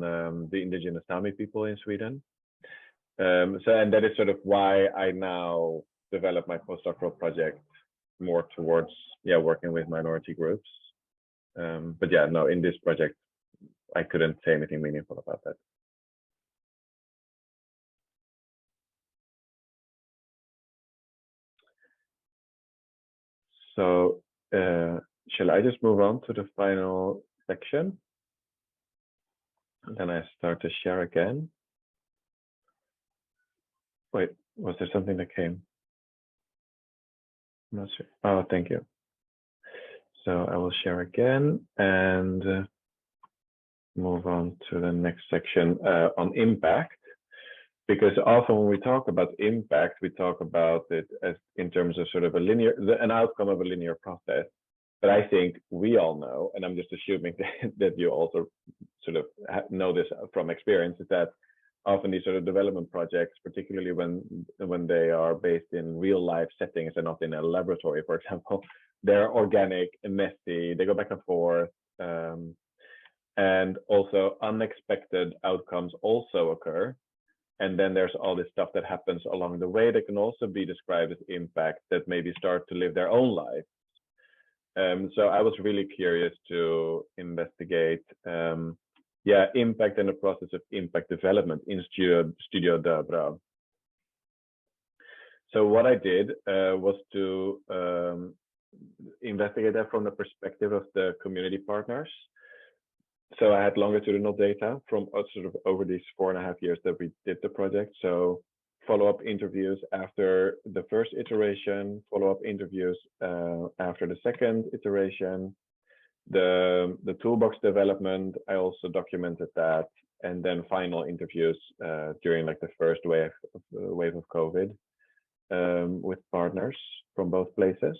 the indigenous Sami people in Sweden. And that is sort of why I now develop my postdoctoral project more towards working with minority groups. But yeah, no, in this project, I couldn't say anything meaningful about that. So shall I just move on to the final section? And then I start to share again. Wait, was there something that came? I'm not sure. Oh, thank you. So I will share again and move on to the next section on impact. Because often when we talk about impact, we talk about it as in terms of sort of an outcome of a linear process. But I think we all know, and I'm just assuming that you also sort of know this from experience, is that often these sort of development projects, particularly when they are based in real life settings and not in a laboratory, for example, they're organic and messy. They go back and forth, and also unexpected outcomes also occur. And then there's all this stuff that happens along the way that can also be described as impact that maybe start to live their own life. So I was really curious to investigate, impact and the process of impact development in Studio DöBra. So what I did was to investigate that from the perspective of the community partners. So I had longitudinal data from sort of over these 4.5 years that we did the project. So follow-up interviews after the first iteration, follow-up interviews after the second iteration, the toolbox development, I also documented that, and then final interviews during like the first wave of COVID with partners from both places.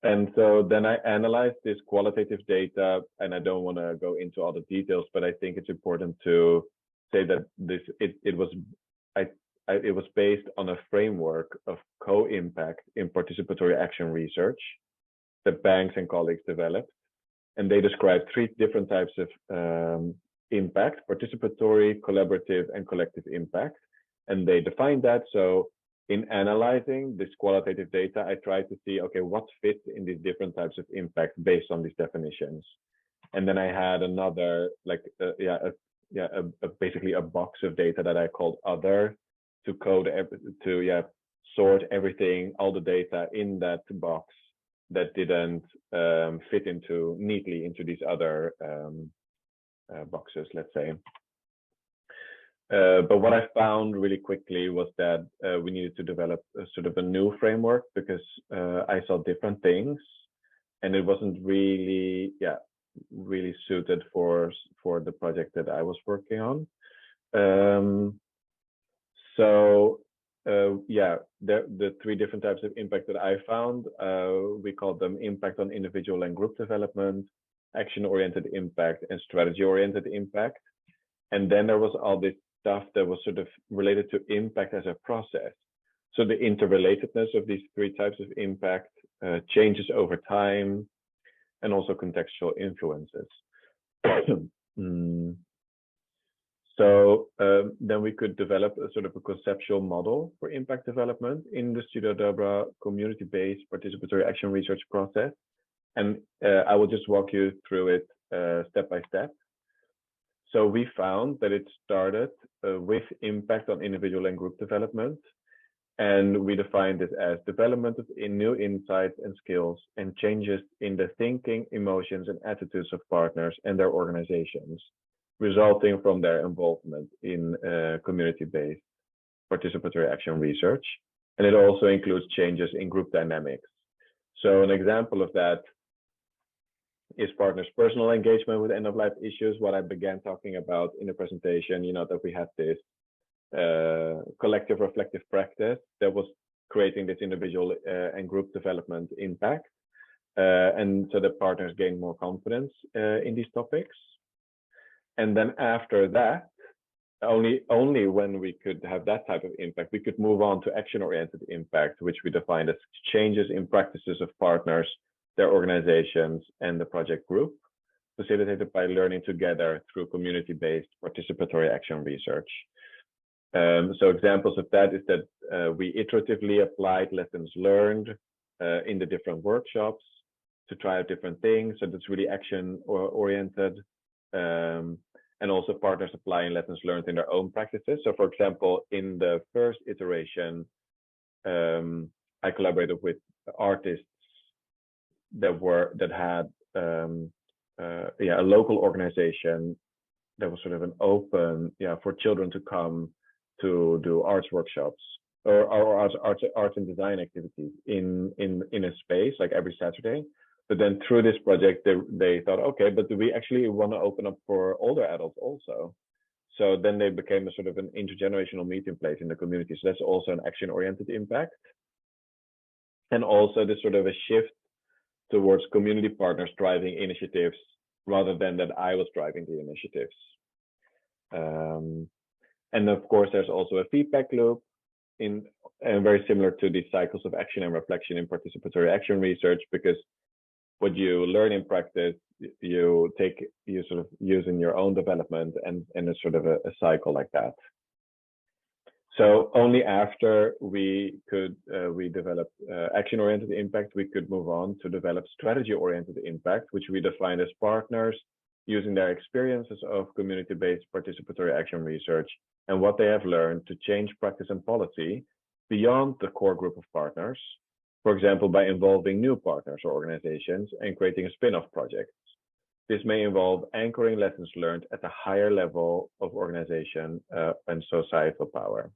And so then I analyzed this qualitative data, and I don't want to go into all the details, but I think it's important to say that it was based on a framework of co-impact in participatory action research that Banks and colleagues developed. And they described 3 different types of impact: participatory, collaborative, and collective impact. And they defined that. So in analyzing this qualitative data, I tried to see, okay, what fits in these different types of impact based on these definitions. And then I had another, basically a box of data that I called other, to sort everything, all the data in that box that didn't fit neatly into these other boxes, let's say. But what I found really quickly was that we needed to develop a sort of a new framework, because I saw different things, and it wasn't really suited for the project that I was working on. The 3 different types of impact that I found, we called them impact on individual and group development, action-oriented impact, and strategy-oriented impact. And then there was all this stuff that was sort of related to impact as a process. So the interrelatedness of these 3 types of impact changes over time, and also contextual influences. So then we could develop a sort of a conceptual model for impact development in the Studio DöBra community-based participatory action research process. And I will just walk you through it step by step. So we found that it started with impact on individual and group development. And we defined it as development of new insights and skills and changes in the thinking, emotions, and attitudes of partners and their organizations, resulting from their involvement in community-based participatory action research. And it also includes changes in group dynamics. So an example of that is partners' personal engagement with end-of-life issues, what I began talking about in the presentation, that we had this collective reflective practice that was creating this individual and group development impact. And so the partners gained more confidence in these topics. And then after that, only when we could have that type of impact, we could move on to action-oriented impact, which we defined as changes in practices of partners, their organizations, and the project group, facilitated by learning together through community-based participatory action research. So examples of that is that we iteratively applied lessons learned in the different workshops to try out different things. So that's really action-oriented. And also partners applying lessons learned in their own practices. So for example, in the first iteration, I collaborated with artists that had a local organization that was sort of an open, for children to come to do arts workshops or arts and design activities in a space like every Saturday. But then through this project, they thought, okay, but do we actually want to open up for older adults also? So then they became a sort of an intergenerational meeting place in the community. So that's also an action-oriented impact. And also this sort of a shift towards community partners driving initiatives rather than that I was driving the initiatives. And of course, there's also a feedback loop and very similar to the cycles of action and reflection in participatory action research, because what you learn in practice, you sort of use in your own development, and it's sort of a cycle like that. So only after we developed action-oriented impact, we could move on to develop strategy-oriented impact, which we define as partners using their experiences of community-based participatory action research and what they have learned to change practice and policy beyond the core group of partners. For example, by involving new partners or organizations and creating a spin-off project. This may involve anchoring lessons learned at a higher level of organization and societal power.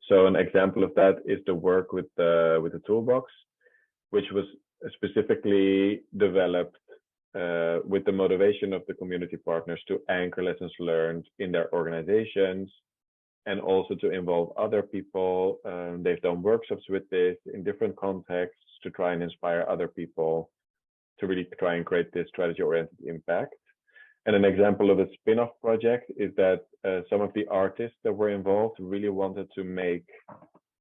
So an example of that is the work with the toolbox, which was specifically developed with the motivation of the community partners to anchor lessons learned in their organizations, and also to involve other people. They've done workshops with this in different contexts to try and inspire other people to really try and create this strategy-oriented impact. And an example of a spin-off project is that some of the artists that were involved really wanted to make,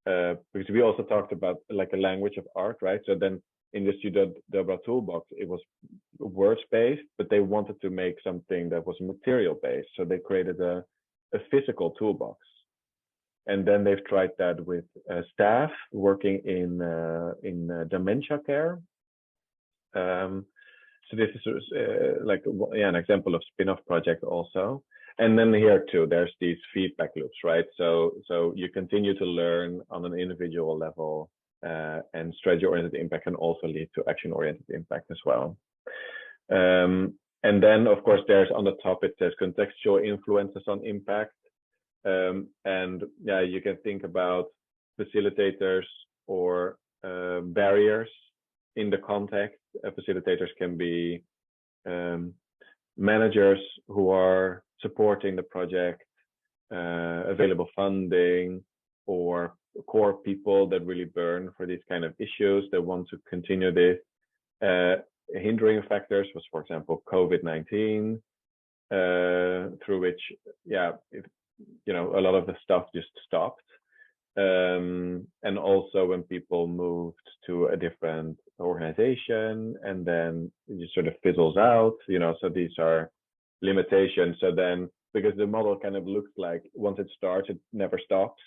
because we also talked about like a language of art, right? So then in the Studio DöBra toolbox, it was words-based, but they wanted to make something that was material-based. So they created a physical toolbox. And then they've tried that with staff working in dementia care. So this is an example of spin-off project also. And then here too, there's these feedback loops, right? So you continue to learn on an individual level, and strategy-oriented impact can also lead to action-oriented impact as well. And then, of course, there's on the top, it says contextual influences on impact. And yeah, you can think about facilitators or barriers in the context. Facilitators can be managers who are supporting the project, available funding, or core people that really burn for these kind of issues that want to continue this. Hindering factors was, for example, COVID-19, through which, a lot of the stuff just stopped. And also when people moved to a different organization and then it just sort of fizzles out, so these are limitations. So then, because the model kind of looks like once it starts, it never stops.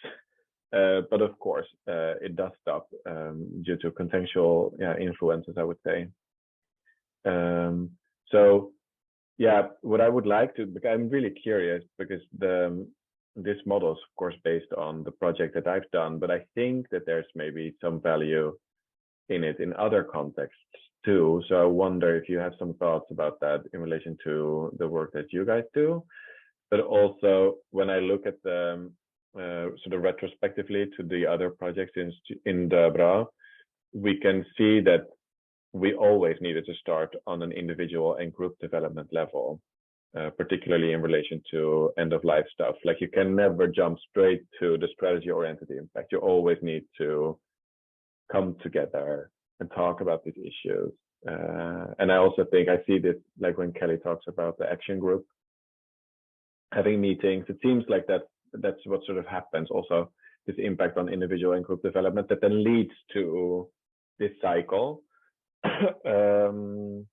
But of course, it does stop due to contextual influences, I would say. So yeah, what I would like to, because I'm really curious, because this model is of course based on the project that I've done, but I think that there's maybe some value in it in other contexts too. So I wonder if you have some thoughts about that in relation to the work that you guys do. But also when I look at the sort of retrospectively to the other projects in DöBra, we can see that we always needed to start on an individual and group development level, particularly in relation to end-of-life stuff. Like you can never jump straight to the strategy-oriented impact. You always need to come together and talk about these issues. And I also think I see this, like when Kelly talks about the action group, having meetings. It seems like that's what sort of happens. Also, this impact on individual and group development that then leads to this cycle. And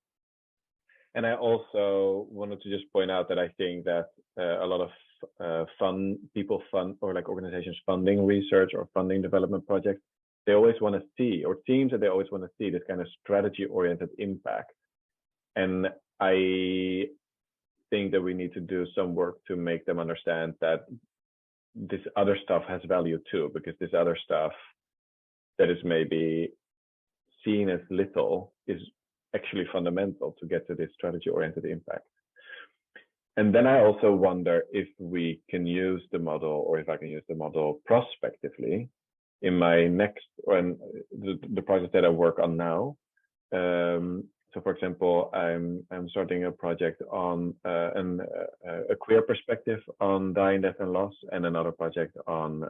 I also wanted to just point out that I think that a lot of people fund, or like organizations funding research or funding development projects, they always want to see, or it seems that they always want to see, this kind of strategy-oriented impact. And I think that we need to do some work to make them understand that this other stuff has value too, because this other stuff that is maybe seen as little is actually fundamental to get to this strategy-oriented impact. And then I also wonder if we can use the model, or if I can use the model prospectively in my next, or the project that I work on now. So, for example, I'm starting a project on a queer perspective on dying, death, and loss, and another project on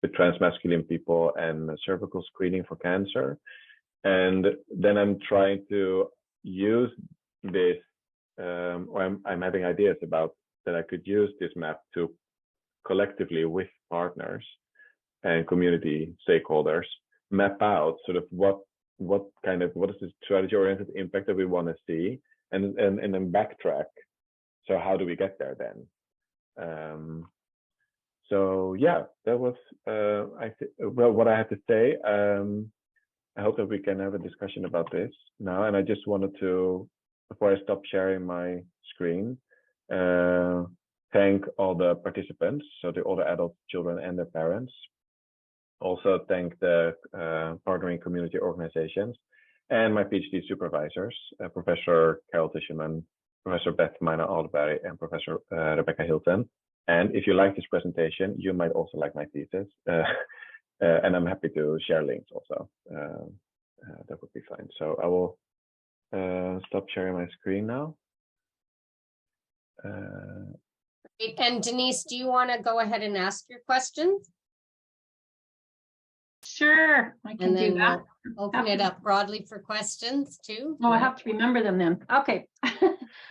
with transmasculine people and cervical screening for cancer. And then I'm trying to use this, or I'm having ideas about that I could use this map to collectively with partners and community stakeholders map out sort of what is the strategy-oriented impact that we want to see, and then backtrack. So how do we get there then? So yeah, that was what I had to say. I hope that we can have a discussion about this now. And I just wanted to, before I stop sharing my screen, thank all the participants, so the older adults, children, and their parents. Also thank the partnering community organizations and my PhD supervisors, Professor Carol Tischerman, Professor Beth Mina Alderberg, and Professor Rebecca Hilton. And if you like this presentation, you might also like my thesis. And I'm happy to share links also. That would be fine. So I will stop sharing my screen now. And Denise, do you want to go ahead and ask your questions? Sure, I can do that. We'll open it up broadly for questions too. Oh, I have to remember them then. Okay.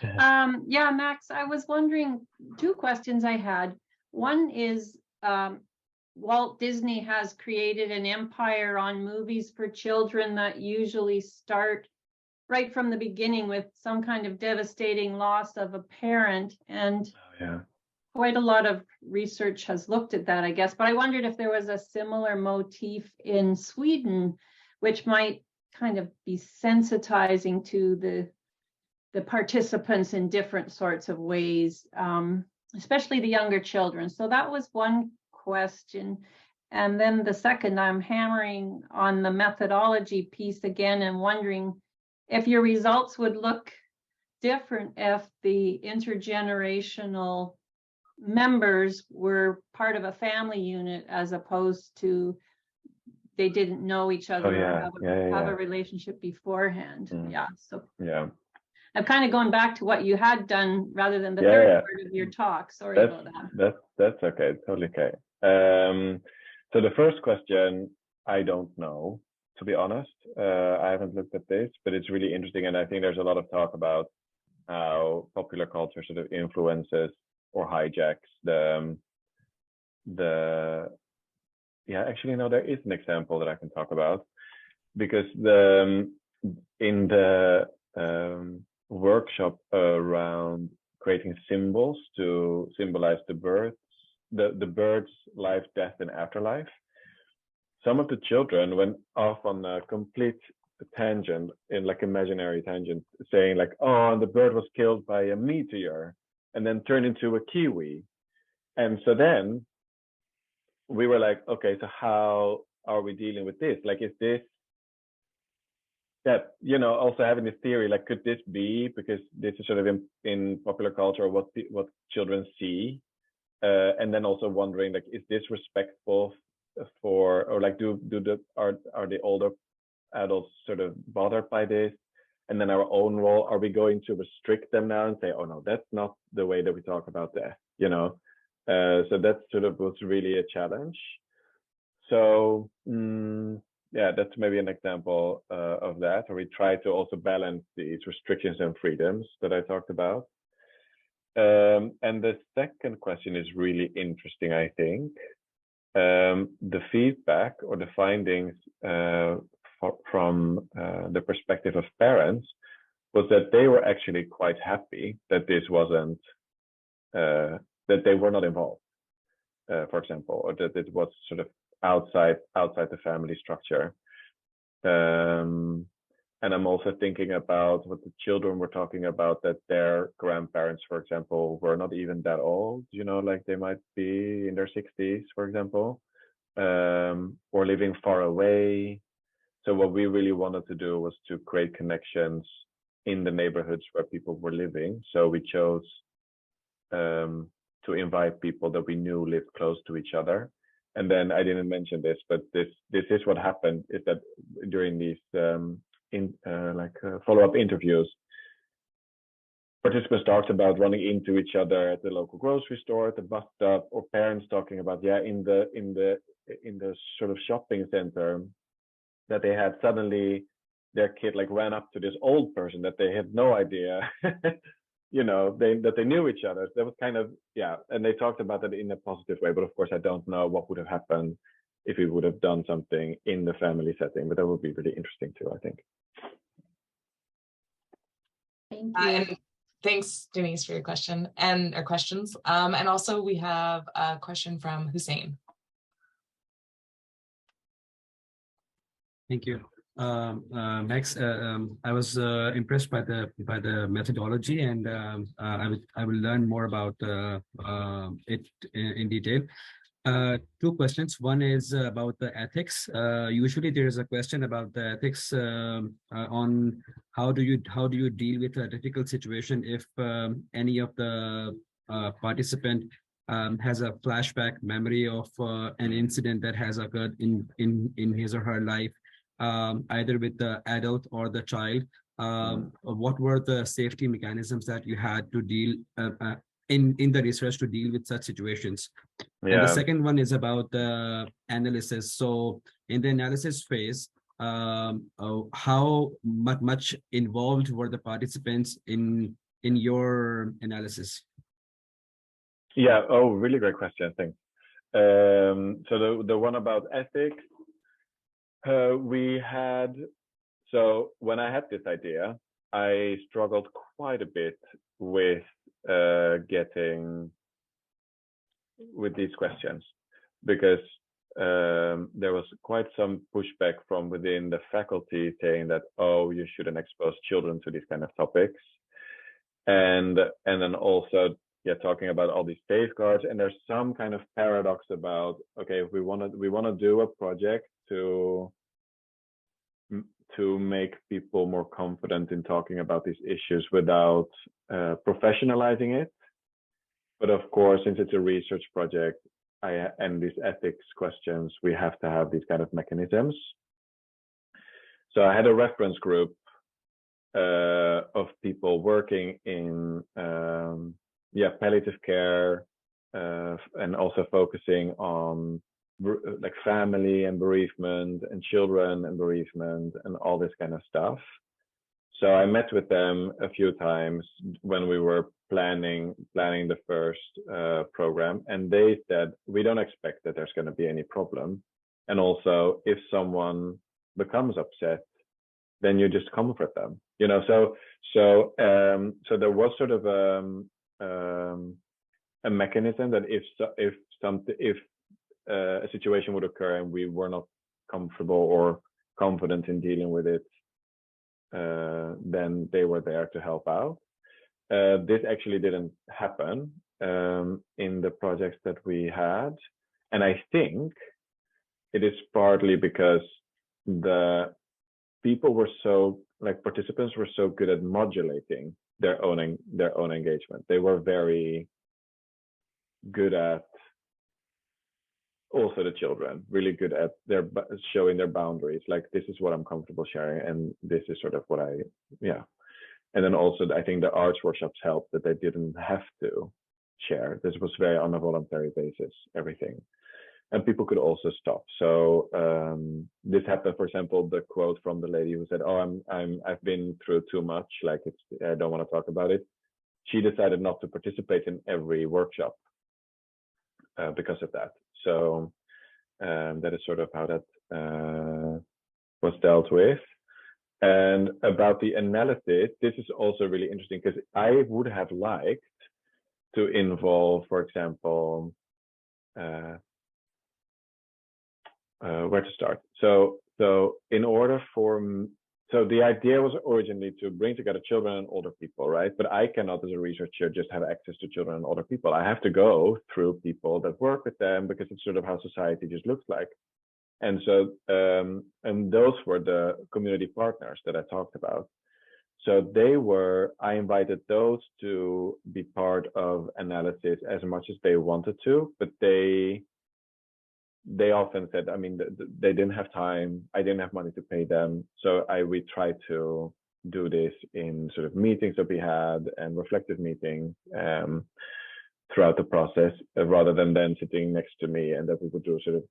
Yeah, Max, I was wondering, two questions I had. One is, Walt Disney has created an empire on movies for children that usually start right from the beginning with some kind of devastating loss of a parent. And quite a lot of research has looked at that, I guess. But I wondered if there was a similar motif in Sweden, which might kind of be sensitizing to the participants in different sorts of ways, especially the younger children. So that was one question. And then the second, I'm hammering on the methodology piece again and wondering if your results would look different if the intergenerational members were part of a family unit as opposed to they didn't know each other or have a relationship beforehand. So I'm kind of going back to what you had done rather than the third part of your talk. Sorry about that. That's okay, totally okay. So the first question, I don't know, to be honest. I haven't looked at this, but it's really interesting. And I think there's a lot of talk about how popular culture sort of influences or hijacks actually, no, there is an example that I can talk about, because in the workshop around creating symbols to symbolize the bird's life, death, and afterlife, some of the children went off on a complete tangent, in like imaginary tangent, saying like, oh, the bird was killed by a meteor and then turned into a kiwi. And so then we were like, okay, so how are we dealing with this? Like, is this that, also having this theory, like, could this be, because this is sort of in popular culture, what children see, and then also wondering, like, is this respectful for, or like, are the older adults sort of bothered by this? And then our own role, are we going to restrict them now and say, oh no, that's not the way that we talk about death, so that sort of was really a challenge. So that's maybe an example of that, where we try to also balance these restrictions and freedoms that I talked about. And the second question is really interesting, I think. The feedback or the findings from the perspective of parents was that they were actually quite happy that this wasn't, that they were not involved, for example, or that it was sort of outside the family structure. And I'm also thinking about what the children were talking about, that their grandparents, for example, were not even that old, you know, like they might be in their 60s, for example, or living far away. So what we really wanted to do was to create connections in the neighborhoods where people were living. So we chose to invite people that we knew lived close to each other. And then I didn't mention this, but this is what happened, is that during these follow-up interviews, participants talked about running into each other at the local grocery store, at the bus stop, or parents talking about, yeah, in the sort of shopping center, that they had suddenly their kid like ran up to this old person that they had no idea, you know, that they knew each other. That was kind of, yeah, and they talked about it in a positive way. But of course, I don't know what would have happened if we would have done something in the family setting, but that would be really interesting too, I think. Thank you. And thanks, Denise, for your question and our questions. And also we have a question from Hussein. Thank you. Max, I was impressed by the methodology, and I will learn more about it in detail. Two questions. One is about the ethics. Usually there is a question about the ethics on how do you deal with a difficult situation if any of the participant has a flashback memory of an incident that has occurred in his or her life, either with the adult or the child. What were the safety mechanisms that you had to deal in the research to deal with such situations? Yeah. And the second one is about the analysis. So in the analysis phase, how much involved were the participants in your analysis? Yeah. Oh, really great question. Thanks. So the one about ethics, so when I had this idea, I struggled quite a bit with getting with these questions, because there was quite some pushback from within the faculty saying that, oh, you shouldn't expose children to these kind of topics, and then also, yeah, talking about all these safeguards. And there's some kind of paradox about, okay, if we want to do a project to make people more confident in talking about these issues without professionalizing it. But of course, since it's a research project and these ethics questions, we have to have these kind of mechanisms. So I had a reference group of people working in palliative care, and also focusing on like family and bereavement and children and bereavement and all this kind of stuff. So I met with them a few times when we were planning the first program, and they said, we don't expect that there's going to be any problem. And also, if someone becomes upset, then you just comfort them, you know. So there was sort of a mechanism that if a situation would occur and we were not comfortable or confident in dealing with it, then they were there to help out. This actually didn't happen in the projects that we had. And I think it is partly because the people were participants were so good at modulating their own engagement. They were very good at, also the children, really good at showing their boundaries. Like, this is what I'm comfortable sharing, and this is sort of what and then also I think the arts workshops helped that they didn't have to share. This was very on a voluntary basis, everything. And people could also stop. So this happened, for example, the quote from the lady who said, oh, I've been through too much, like I don't want to talk about it. she decided not to participate in every workshop because of that. So that is sort of how that was dealt with. And about the analysis, this is also really interesting because I would have liked to involve, for example, where to start? So in order for, so the idea was originally to bring together children and older people, right? But I cannot, as a researcher, just have access to children and older people. I have to go through people that work with them because it's sort of how society just looks like. And so, and those were the community partners that I talked about. So I invited those to be part of analysis as much as they wanted to, but they often said, I mean, they didn't have time. I didn't have money to pay them. So we tried to do this in sort of meetings that we had and reflective meetings throughout the process, rather than then sitting next to me, and that we would do sort of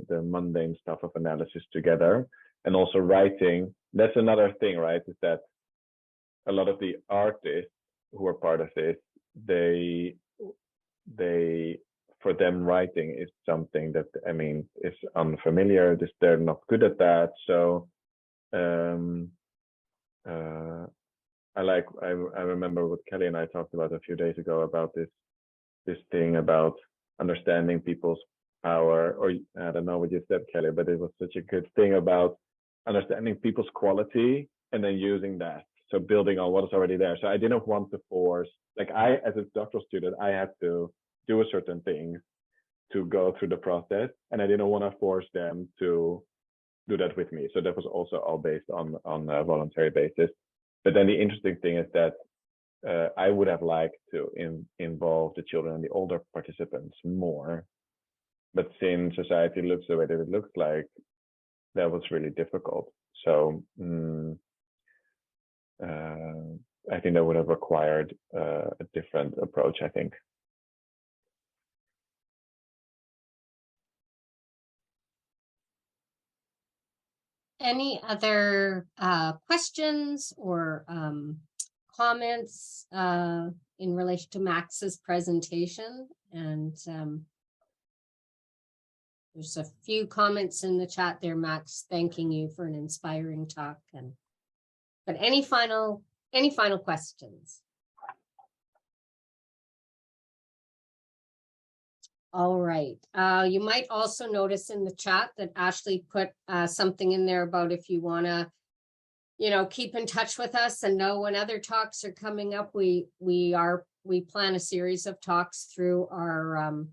the mundane stuff of analysis together. And also writing. That's another thing, right? Is that a lot of the artists who are part of this, they for them, writing is something that, I mean, is unfamiliar. They're not good at that. So I remember what Kelly and I talked about a few days ago about this thing about understanding people's power, or I don't know what you said, Kelly, but it was such a good thing about understanding people's quality and then using that. So building on what is already there. So I didn't want to force, like as a doctoral student, I had to do a certain thing to go through the process, and I didn't want to force them to do that with me. So that was also all based on a voluntary basis. But then the interesting thing is that I would have liked to involve the children and the older participants more. But since society looks the way that it looks like, that was really difficult. So I think that would have required a different approach, I think. Any other questions or comments in relation to Max's presentation? And there's a few comments in the chat there, Max, thanking you for an inspiring talk. But any final questions? All right. You might also notice in the chat that Ashley put something in there about if you want to, keep in touch with us and know when other talks are coming up. We plan a series of talks through our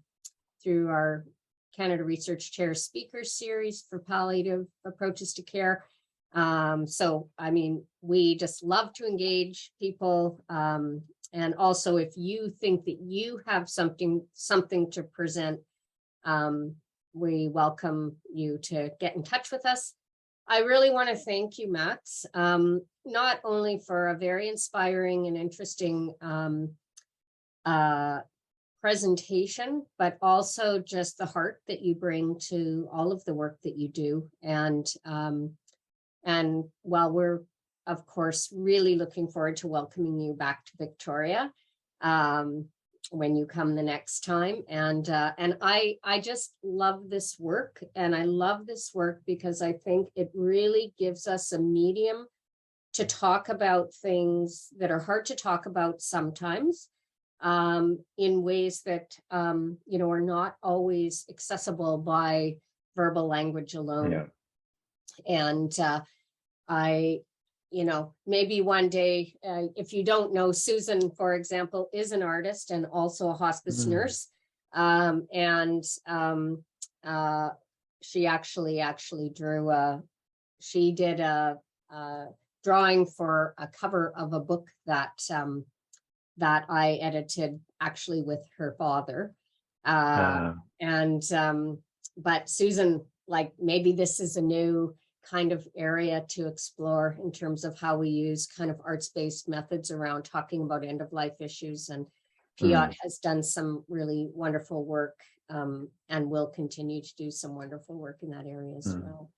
Canada Research Chair Speaker Series for palliative approaches to care. So, I mean, we just love to engage people. And also, if you think that you have something to present, we welcome you to get in touch with us. I really want to thank you, Max, not only for a very inspiring and interesting presentation, but also just the heart that you bring to all of the work that you do. And while we're, of course, really looking forward to welcoming you back to Victoria when you come the next time. And I just love this work, and I love this work because I think it really gives us a medium to talk about things that are hard to talk about sometimes, in ways that are not always accessible by verbal language alone. Yeah. And maybe one day, if you don't know, Susan, for example, is an artist and also a hospice nurse. She actually did a drawing for a cover of a book that I edited actually with her father. But Susan, like, maybe this is a new kind of area to explore in terms of how we use kind of arts-based methods around talking about end-of-life issues. And Piot has done some really wonderful work and will continue to do some wonderful work in that area as well.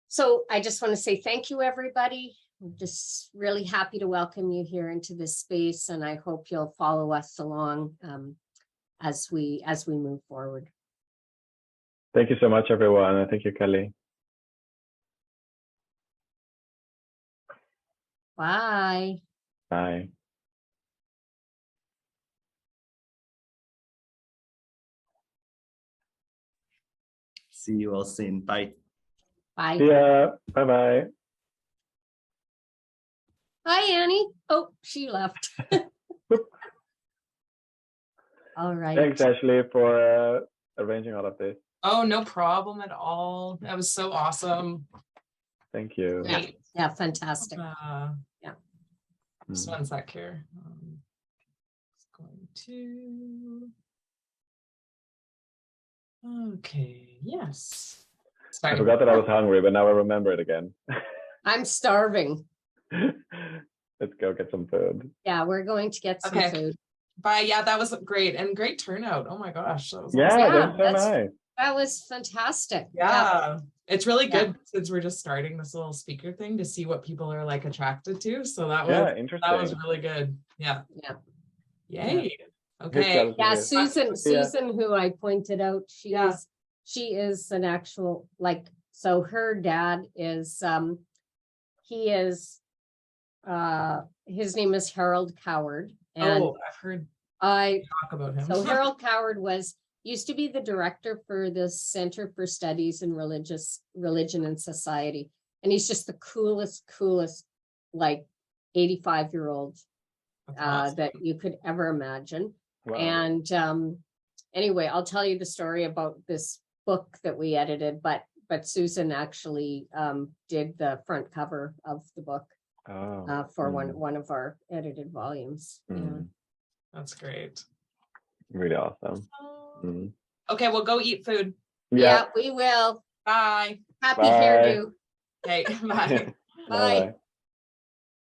So I just want to say thank you, everybody. I'm just really happy to welcome you here into this space, and I hope you'll follow us along as we move forward. Thank you so much, everyone. And thank you, Kelly. Bye. Bye. See you all soon. Bye. Bye. See ya. Bye-bye. Hi, Annie. Oh, she left. All right. Thanks, Ashley, for arranging all of this. Oh, no problem at all. That was so awesome. Thank you. Yeah, Great. yeah, fantastic. Yeah. Mm. Just one sec here. Just going to. Okay. Yes. I Sorry. forgot that I was hungry, but now I remember it again. I'm starving. Let's go get some food. Yeah, we're going to get some Okay. food. Bye. Yeah, that was great and great turnout. Oh my gosh. That was Yeah, awesome. Yeah, that was so that's- nice. That was fantastic. Yeah. It's really Yeah. good since we're just starting this little speaker thing to see what people are like attracted to. So that Yeah, was interesting. really good. Yeah. Yeah. Yay. Good Okay. job. Yeah, Yeah. Susan, who I pointed out, she is an actual, like, so her dad is he is his name is Harold Coward. And Oh, I've heard I talk about him. so Harold Coward used to be the director for the Center for Studies in Religion and Society. And he's just the coolest, like 85-year-old That's awesome. that you could ever imagine. Wow. And anyway, I'll tell you the story about this book that we edited, but Susan actually did the front cover of the book for one of our edited volumes. Yeah. That's great. Really awesome. Mm. Okay, we'll go eat food. Yeah, we will. Bye. Happy Bye. hairdo. Okay, bye. Bye.